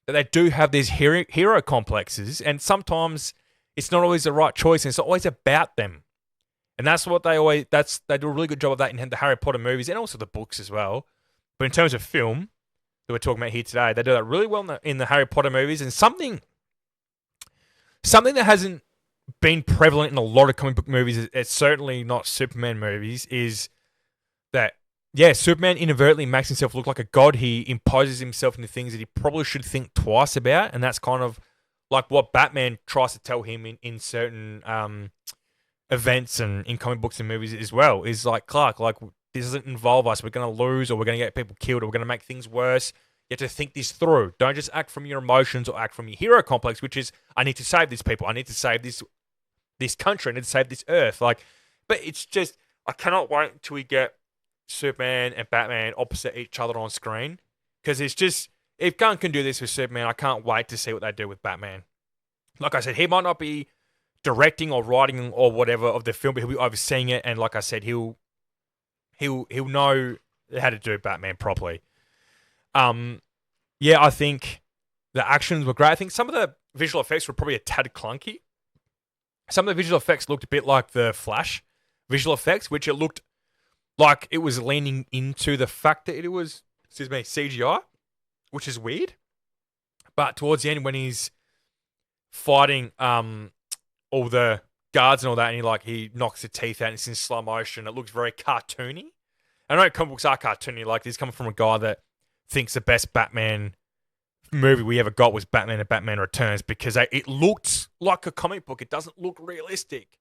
that they do have these hero complexes, and sometimes it's not always the right choice, and it's not always about them. And that's what they do a really good job of that in the Harry Potter movies and also the books as well. But in terms of film that we're talking about here today, they do that really well in the Harry Potter movies. And something that hasn't been prevalent in a lot of comic book movies, it's certainly not Superman movies, is that, yeah, Superman inadvertently makes himself look like a god. He imposes himself into things that he probably should think twice about, and that's kind of like what Batman tries to tell him in certain events and in comic books and movies as well, is like, Clark, like, this doesn't involve us. We're going to lose, or we're going to get people killed, or we're going to make things worse. You have to think this through. Don't just act from your emotions or act from your hero complex, which is, I need to save these people. I need to save this country. I need to save this earth. Like, but it's just, I cannot wait until we get Superman and Batman opposite each other on screen, because it's just, if Gunn can do this with Superman, I can't wait to see what they do with Batman. Like I said, he might not be directing or writing or whatever of the film, but he'll be overseeing it, and like I said, he'll know how to do Batman properly. Yeah, I think the actions were great. I think some of the visual effects were probably a tad clunky. Some of the visual effects looked a bit like the Flash visual effects, which it looked like it was leaning into the fact that it was, CGI, which is weird. But towards the end, when he's fighting all the guards and all that, and he knocks the teeth out, and it's in slow motion. It looks very cartoony. I know comic books are cartoony. Like, this coming from a guy that thinks the best Batman movie we ever got was Batman and Batman Returns, because it looked like a comic book. It doesn't look realistic.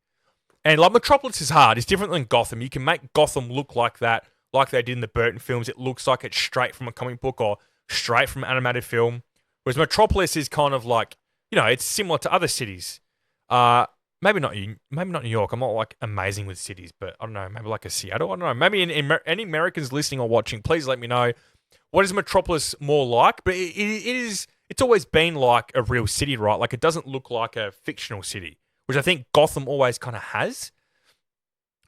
And like, Metropolis is hard. It's different than Gotham. You can make Gotham look like that, like they did in the Burton films. It looks like it's straight from a comic book or straight from an animated film. Whereas Metropolis is kind of like, it's similar to other cities. Maybe not New York. I'm not like amazing with cities, but I don't know. Maybe like a Seattle. I don't know. Maybe any Americans listening or watching, please let me know. What is Metropolis more like? But it's always been like a real city, right? Like, it doesn't look like a fictional city, which I think Gotham always kind of has.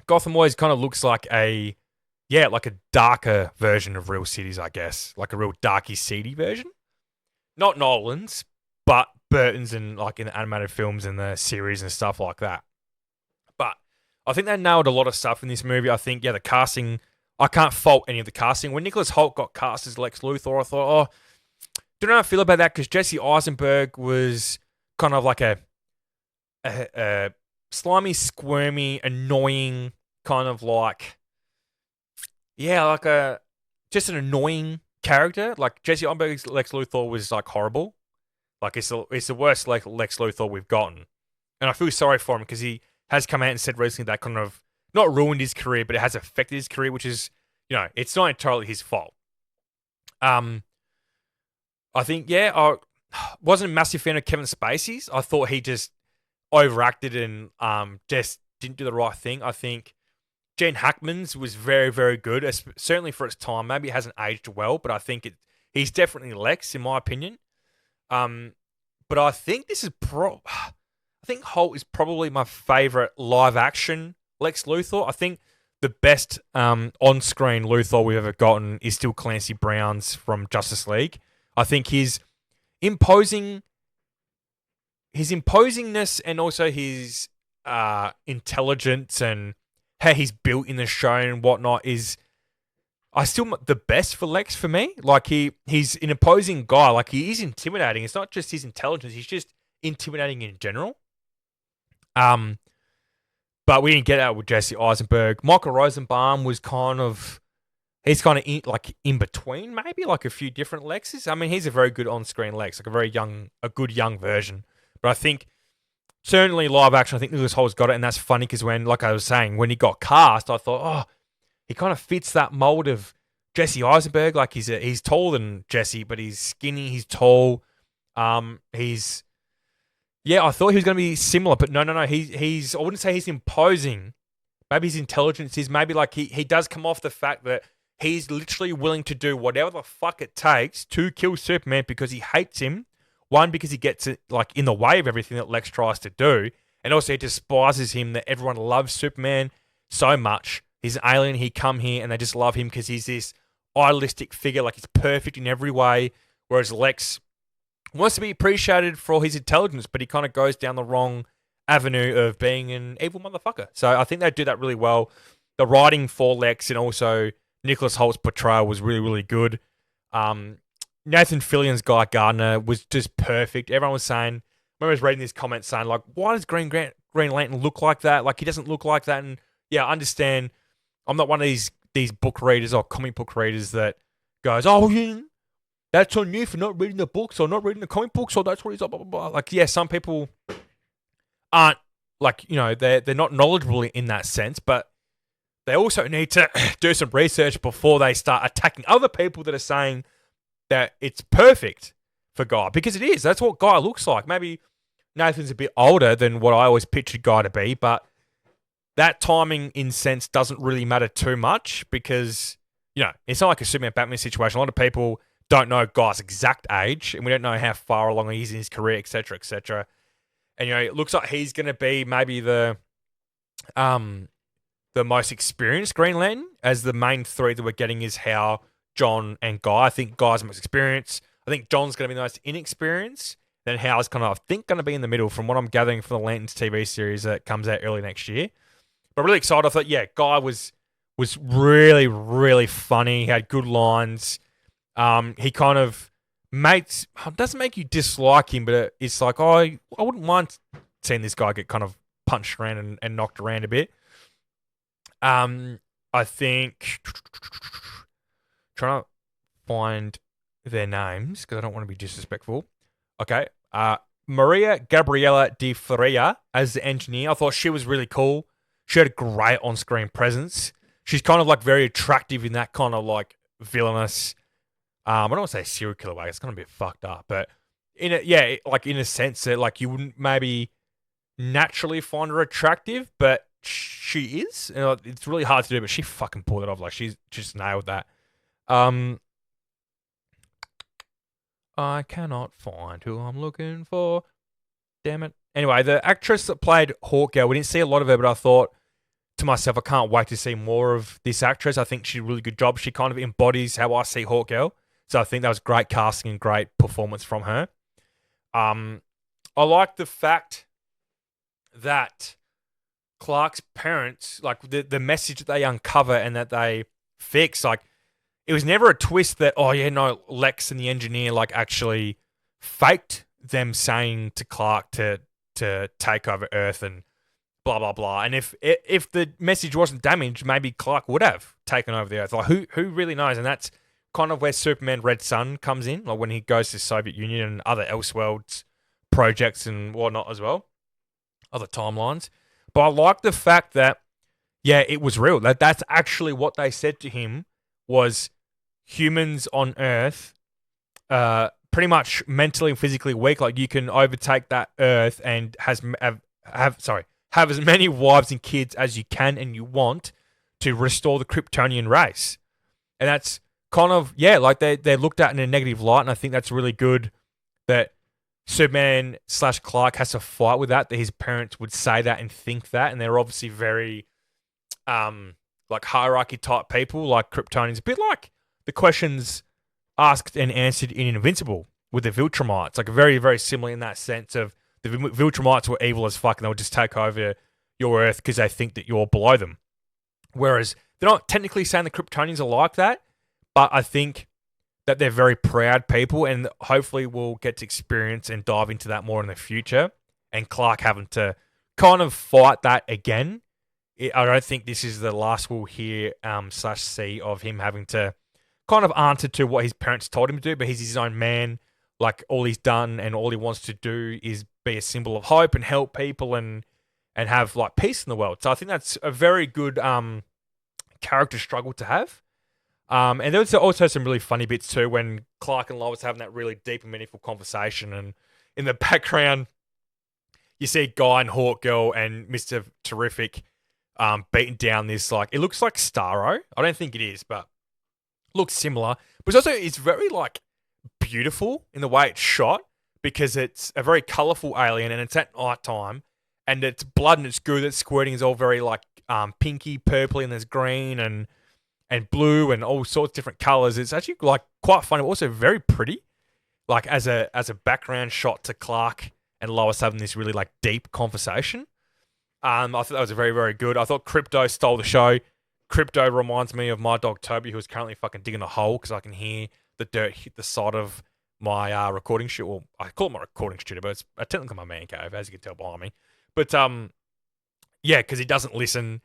Gotham always kind of looks like like a darker version of real cities, I guess. Like a real darky, seedy version. Not Nolan's, but Burton's, and like in the animated films and the series and stuff like that. But I think they nailed a lot of stuff in this movie. I think, the casting, I can't fault any of the casting. When Nicholas Hoult got cast as Lex Luthor, I thought, don't know how I feel about that, because Jesse Eisenberg was kind of like a slimy, squirmy, annoying kind of like, just an annoying character. Like, Jesse Eisenberg's Lex Luthor was like horrible. Like, it's the worst Lex Luthor we've gotten. And I feel sorry for him, because he has come out and said recently that kind of not ruined his career, but it has affected his career, which is, it's not entirely his fault. I think, I wasn't a massive fan of Kevin Spacey's. I thought he just overacted and just didn't do the right thing. I think Gene Hackman's was very, very good, certainly for its time. Maybe it hasn't aged well, but I think he's definitely Lex, in my opinion. But I think this is I think Holt is probably my favorite live action Lex Luthor. I think the best on-screen Luthor we've ever gotten is still Clancy Brown's from Justice League. I think his imposingness and also his intelligence and how he's built in the show and whatnot is still the best for Lex for me. Like, he's an imposing guy. Like, he is intimidating. It's not just his intelligence. He's just intimidating in general. But we didn't get that with Jesse Eisenberg. Michael Rosenbaum was he's kind of in between, maybe, like a few different Lexes. I mean, he's a very good on-screen Lex, like a good young version. But I think, certainly live action, I think Nicholas Holt's got it, and that's funny because like I was saying, when he got cast, I thought, he kind of fits that mold of Jesse Eisenberg. Like, he's taller than Jesse, but he's skinny, he's tall. I thought he was going to be similar, but no. I wouldn't say he's imposing. Maybe his intelligence is maybe like he does come off the fact that he's literally willing to do whatever the fuck it takes to kill Superman because he hates him. One, because he gets it like in the way of everything that Lex tries to do, and also he despises him that everyone loves Superman so much. He's an alien. He come here and they just love him because he's this idealistic figure, like he's perfect in every way. Whereas Lex wants to be appreciated for his intelligence, but he kind of goes down the wrong avenue of being an evil motherfucker. So I think they do that really well. The writing for Lex and also Nicholas Holt's portrayal was really, really good. Nathan Fillion's Guy Gardner was just perfect. Everyone was saying, I was reading these comments saying, like, why does Green Lantern look like that? Like, he doesn't look like that. And yeah, I understand. I'm not one of these book readers or comic book readers that goes, that's on you for not reading the books or not reading the comic books, or that's what he's blah, blah, blah. Like, yeah, some people aren't, like, they're not knowledgeable in that sense, but they also need to do some research before they start attacking other people that are saying that it's perfect for Guy, because it is. That's what Guy looks like. Maybe Nathan's a bit older than what I always pictured Guy to be, but that timing, in sense, doesn't really matter too much because, it's not like a Superman-Batman situation. A lot of people don't know Guy's exact age, and we don't know how far along he is in his career, etc., etc. And, it looks like he's going to be maybe the most experienced Green Lantern, as the main three that we're getting is Hal, John, and Guy. I think Guy's the most experienced. I think John's going to be the most inexperienced. Then Hal's kind of, I think, going to be in the middle from what I'm gathering from the Lanterns TV series that comes out early next year. But really excited. I thought, Guy was really, really funny. He had good lines. He kind of doesn't make you dislike him, but it's like, I wouldn't mind seeing this guy get kind of punched around and knocked around a bit. I think trying to find their names because I don't want to be disrespectful. Okay. Maria Gabriela Di Faria as the engineer. I thought she was really cool. She had a great on-screen presence. She's kind of like very attractive in that kind of like villainous. I don't want to say serial killer way. It's kind of a bit fucked up, but in a sense that like you wouldn't maybe naturally find her attractive, but she is. It's really hard to do, but she fucking pulled it off. Like she's just nailed that. I cannot find who I'm looking for. Damn it. Anyway, the actress that played Hawkgirl, we didn't see a lot of her, but I thought to myself, I can't wait to see more of this actress. I think she did a really good job. She kind of embodies how I see Hawkgirl. So I think that was great casting and great performance from her. I like the fact that Clark's parents, like the message that they uncover and that they fix, like it was never a twist that, oh yeah, no, Lex and the engineer like actually faked them saying to Clark to take over Earth and blah blah blah. And if the message wasn't damaged, maybe Clark would have taken over the Earth. Like who really knows? And that's kind of where Superman Red Sun comes in, like when he goes to Soviet Union and other Elseworlds projects and whatnot as well, other timelines. But I like the fact that, yeah, it was real. That's actually what they said to him was humans on Earth, pretty much mentally and physically weak. Like you can overtake that Earth and have as many wives and kids as you can and you want to restore the Kryptonian race. And that's kind of, yeah, like they looked at in a negative light, and I think that's really good that Superman / Clark has to fight with that his parents would say that and think that, and they're obviously very like hierarchy type people, like Kryptonians, a bit like the questions asked and answered in Invincible with the Viltrumites, like very, very similar in that sense of the Viltrumites were evil as fuck and they would just take over your Earth because they think that you're below them. Whereas they're not technically saying the Kryptonians are like that, but I think that they're very proud people, and hopefully we'll get to experience and dive into that more in the future. And Clark having to kind of fight that again. I don't think this is the last we'll hear / see of him having to kind of answer to what his parents told him to do, but he's his own man. Like all he's done and all he wants to do is be a symbol of hope and help people and have like peace in the world. So I think that's a very good character struggle to have. And there was also some really funny bits too when Clark and Lois having that really deep and meaningful conversation, and in the background you see Guy and Hawkgirl and Mr. Terrific beating down this, like, it looks like Starro. I don't think it is, but looks similar. But it's very like beautiful in the way it's shot because it's a very colourful alien and it's at night time and its blood and its goo that's squirting is all very like pinky, purpley, and there's green and blue and all sorts of different colours. It's actually like quite funny, but also very pretty. Like as a background shot to Clark and Lois having this really like deep conversation. I thought that was very, very good. I thought Krypto stole the show. Krypto reminds me of my dog Toby, who is currently fucking digging a hole because I can hear the dirt hit the side of my recording studio. Well, I call it my recording studio, but it's technically my man cave, as you can tell behind me. But yeah, because he doesn't listen.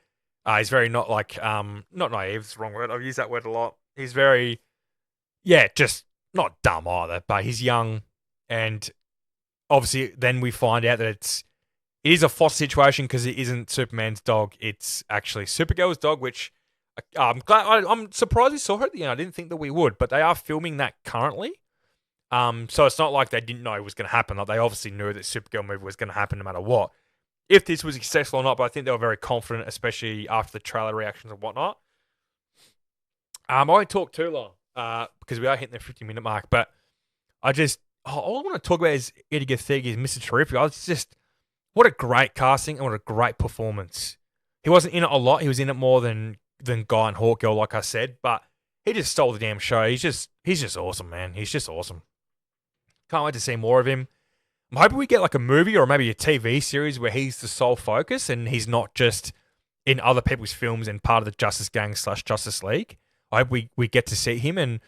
He's very not like not naive. It's the wrong word. I've used that word a lot. He's very, yeah, just not dumb either, but he's young, and obviously then we find out that it is a foster situation because it isn't Superman's dog. It's actually Supergirl's dog, which I'm surprised we saw her at the end. I didn't think that we would, but they are filming that currently. So it's not like they didn't know it was going to happen. Like they obviously knew that Supergirl movie was going to happen no matter what. If this was successful or not, but I think they were very confident, especially after the trailer reactions and whatnot. I won't talk too long because we are hitting the 50-minute mark, but all I want to talk about is Eddie Gathiegi's Mr. Terrific. What a great casting and what a great performance. He wasn't in it a lot. He was in it more than Guy and Hawkgirl, like I said, but he just stole the damn show. He's just awesome, man. He's just awesome. Can't wait to see more of him. I'm hoping we get like a movie or maybe a TV series where he's the sole focus and he's not just in other people's films and part of the Justice Gang / Justice League. I hope we get to see him, and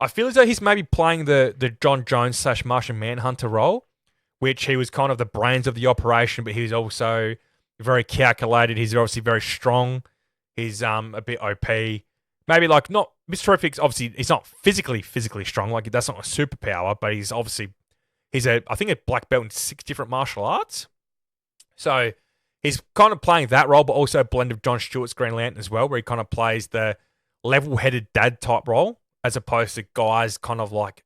I feel as though he's maybe playing the John Jones / Martian Manhunter role, which he was kind of the brains of the operation, but he was also very calculated. He's obviously very strong. He's a bit OP. Maybe like not Mr. Terrific's obviously he's not physically strong. Like that's not a superpower, but he's I think a black belt in 6 different martial arts. So he's kind of playing that role, but also a blend of John Stewart's Green Lantern as well, where he kind of plays the level-headed dad type role, as opposed to Guy's kind of like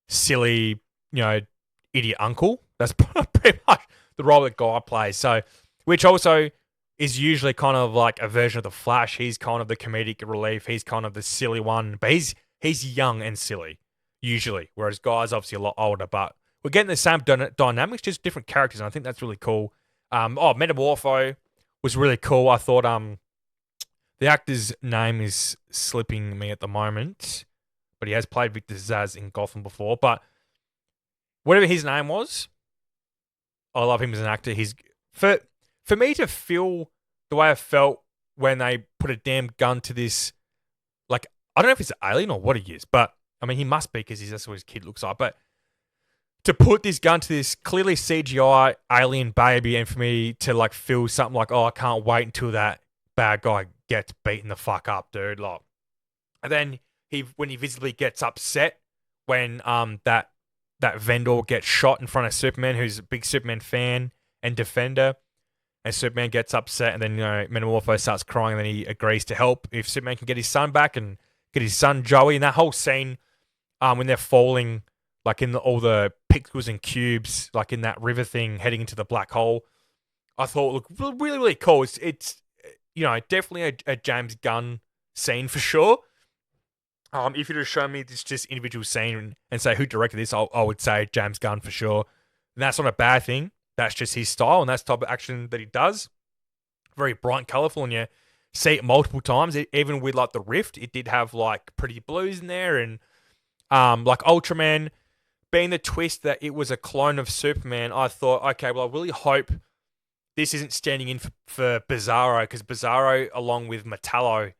silly, idiot uncle. That's pretty much the role that Guy plays. So, which also is usually kind of like a version of the Flash. He's kind of the comedic relief. He's kind of the silly one, but he's young and silly usually, whereas Guy's obviously a lot older. But we're getting the same dynamics, just different characters, and I think that's really cool. Metamorpho was really cool. I thought the actor's name is slipping me at the moment, but he has played Victor Zsasz in Gotham before. But whatever his name was, I love him as an actor. He's for me to feel the way I felt when they put a damn gun to this, like, I don't know if it's an alien or what he is, but I mean, he must be because that's what his kid looks like. But to put this gun to this clearly CGI alien baby, and for me to like feel something like, oh, I can't wait until that bad guy gets beaten the fuck up, dude. Like, and then when he visibly gets upset when that vendor gets shot in front of Superman, who's a big Superman fan and defender, and Superman gets upset, and then Metamorpho starts crying, and then he agrees to help if Superman can get his son back and get his son Joey. And that whole scene, when they're falling, like in all the pixels and cubes, like in that river thing heading into the black hole, I thought looked really, really cool. It's definitely a James Gunn scene for sure. If you just show me this just individual scene and say who directed this, I would say James Gunn for sure. And that's not a bad thing. That's just his style, and that's the type of action that he does. Very bright and colourful, and you see it multiple times. Even with like the Rift, it did have like pretty blues in there, and like Ultraman being the twist that it was a clone of Superman. I thought, okay, well, I really hope this isn't standing in for Bizarro, because Bizarro, along with Metallo,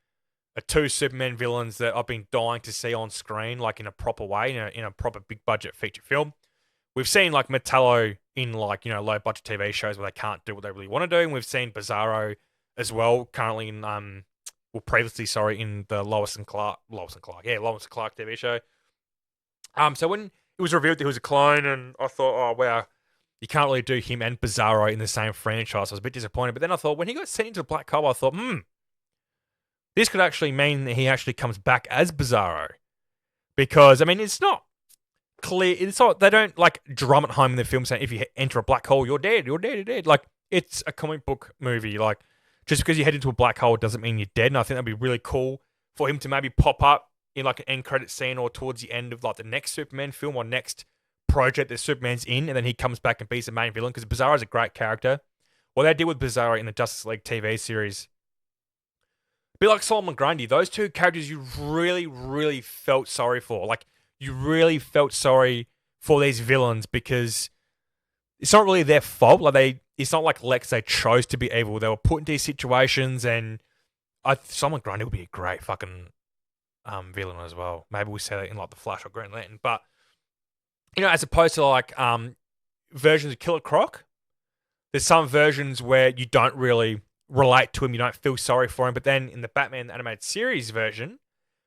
are 2 Superman villains that I've been dying to see on screen, like in a proper way, in a proper big budget feature film. We've seen like Metallo in like, low budget TV shows where they can't do what they really want to do. And we've seen Bizarro as well, currently in, previously, in the Lois and Clark TV show. So when it was revealed that he was a clone, and I thought, oh, wow, you can't really do him and Bizarro in the same franchise. I was a bit disappointed. But then I thought, when he got sent into the black hole, I thought, this could actually mean that he actually comes back as Bizarro. Because, I mean, it's not clear. It's not, they don't like drum it home in the film saying if you enter a black hole, you're dead. Like, it's a comic book movie. Like, just because you head into a black hole doesn't mean you're dead. And I think that'd be really cool for him to maybe pop up in like an end credit scene or towards the end of like the next Superman film or next project that Superman's in, and then he comes back and beats the main villain, because Bizarro is a great character. What they did with Bizarro in the Justice League TV series, a bit like Solomon Grundy, those 2 characters you really, really felt sorry for. Like, you really felt sorry for these villains because it's not really their fault. Like, it's not like Lex, they chose to be evil. They were put into these situations, and Solomon Grundy would be a great fucking villain as well. Maybe we say that in like the Flash or Green Lantern, but as opposed to like versions of Killer Croc, there's some versions where you don't really relate to him, you don't feel sorry for him. But then in the Batman animated series version,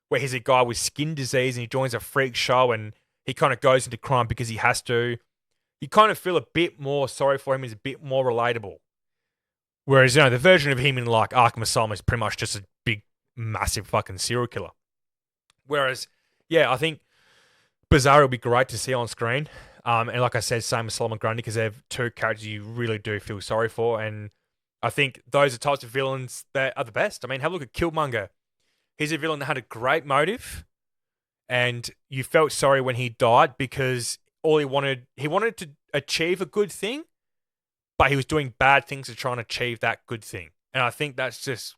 where he's a guy with skin disease and he joins a freak show and he kind of goes into crime because he has to, you kind of feel a bit more sorry for him. He's a bit more relatable. Whereas, the version of him in like Arkham Asylum is pretty much just a big, massive fucking serial killer. Whereas, I think Bizarro would be great to see on screen. And like I said, same as Solomon Grundy, because they're 2 characters you really do feel sorry for. And I think those are types of villains that are the best. I mean, have a look at Killmonger. He's a villain that had a great motive, and you felt sorry when he died because he wanted to achieve a good thing, but he was doing bad things to try and achieve that good thing. And I think that's just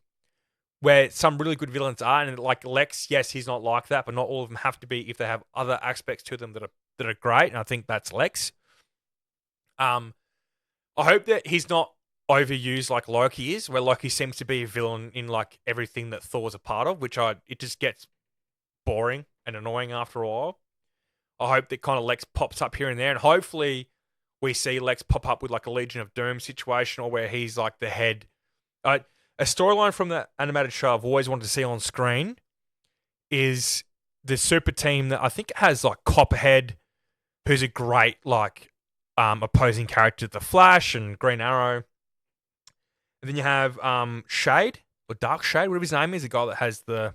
where some really good villains are. And like Lex, yes, he's not like that, but not all of them have to be if they have other aspects to them that are great. And I think that's Lex. I hope that he's not overused like Loki is, where Loki seems to be a villain in like everything that Thor's a part of, it just gets boring and annoying after a while. I hope that kind of Lex pops up here and there, and hopefully we see Lex pop up with like a Legion of Doom situation, or where he's like the head. A storyline from the animated show I've always wanted to see on screen is the super team that I think has like Copperhead, who's a great like opposing character to the Flash and Green Arrow. And then you have Shade or Dark Shade, whatever his name is, a guy that has the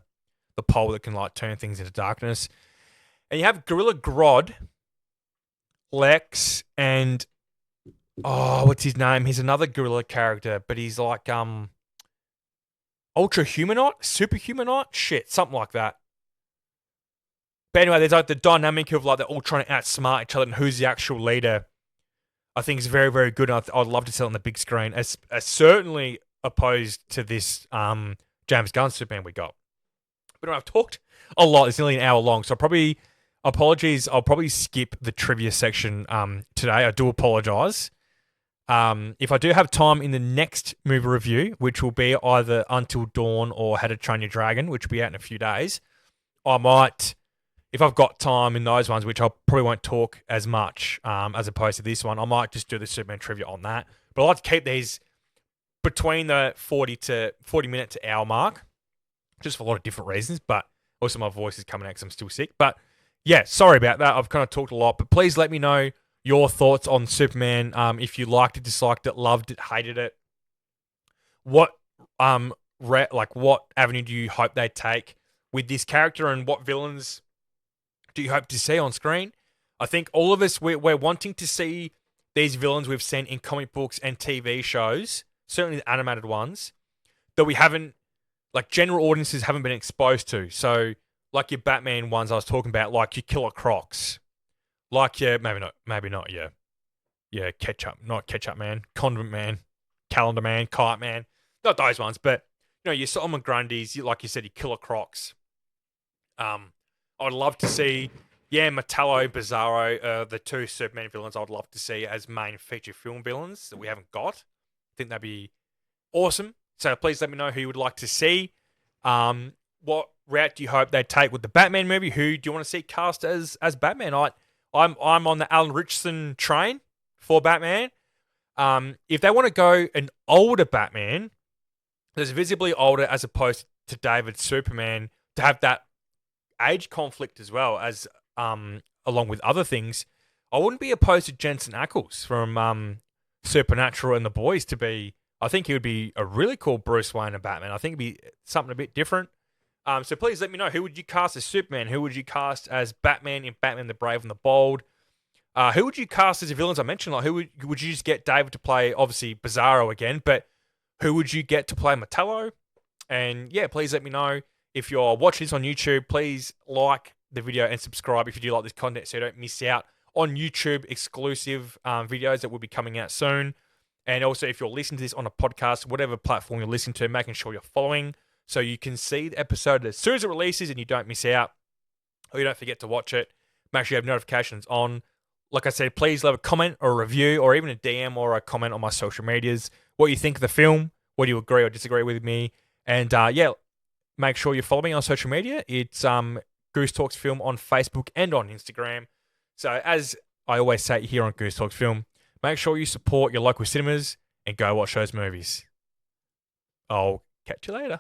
pole that can like turn things into darkness. And you have Gorilla Grodd, Lex, and what's his name? He's another gorilla character, but he's like Ultra Humanoid, Super Humanoid, shit, something like that. But anyway, there's like the dynamic of like they're all trying to outsmart each other and who's the actual leader. I think is very, very good. And I'd love to see it on the big screen, as certainly opposed to this James Gunn Superman we got. But I've talked a lot. It's nearly an hour long, so apologies. I'll probably skip the trivia section today. I do apologize. If I do have time in the next movie review, which will be either Until Dawn or How to Train Your Dragon, which will be out in a few days, I might, if I've got time in those ones, which I probably won't talk as much as opposed to this one, I might just do the Superman trivia on that. But I like to keep these between the 40 minute to hour mark, just for a lot of different reasons, but also my voice is coming out because I'm still sick. But yeah, sorry about that. I've kind of talked a lot, but please let me know your thoughts on Superman. If you liked it, disliked it, loved it, hated it. What what avenue do you hope they take with this character, and what villains do you hope to see on screen? I think all of us, we're wanting to see these villains we've seen in comic books and TV shows, certainly the animated ones, that we haven't, like general audiences haven't been exposed to. So like your Batman ones I was talking about, like your Killer Crocs, like your, maybe not your Ketchup Man, Condiment Man, Calendar Man, Kite Man, not those ones, but your Solomon Grundys, like you said, your Killer Crocs. I'd love to see, Metallo, Bizarro, the two Superman villains I'd love to see as main feature film villains that we haven't got. I think that'd be awesome. So please let me know who you would like to see. What route do you hope they take with the Batman movie? Who do you want to see cast as Batman? I'm on the Alan Richardson train for Batman. If they want to go an older Batman, that's visibly older as opposed to David Superman, to have that age conflict as well as along with other things, I wouldn't be opposed to Jensen Ackles from Supernatural and The Boys to be. I think he would be a really cool Bruce Wayne and Batman. I think it'd be something a bit different. So please let me know, who would you cast as Superman? Who would you cast as Batman in Batman the Brave and the Bold? Who would you cast as the villains I mentioned? Like, who would you just get David to play, obviously Bizarro again, but who would you get to play Metallo? And yeah, please let me know. If you're watching this on YouTube, please like the video and subscribe if you do like this content so you don't miss out on YouTube exclusive videos that will be coming out soon. And also, if you're listening to this on a podcast, whatever platform you're listening to, making sure you're following so you can see the episode as soon as it releases and you don't miss out, or you don't forget to watch it. Make sure you have notifications on. Like I said, please leave a comment or a review or even a DM or a comment on my social medias. What you think of the film, whether you agree or disagree with me. And make sure you follow me on social media. It's Goose Talks Film on Facebook and on Instagram. So as I always say here on Goose Talks Film, make sure you support your local cinemas and go watch those movies. I'll catch you later.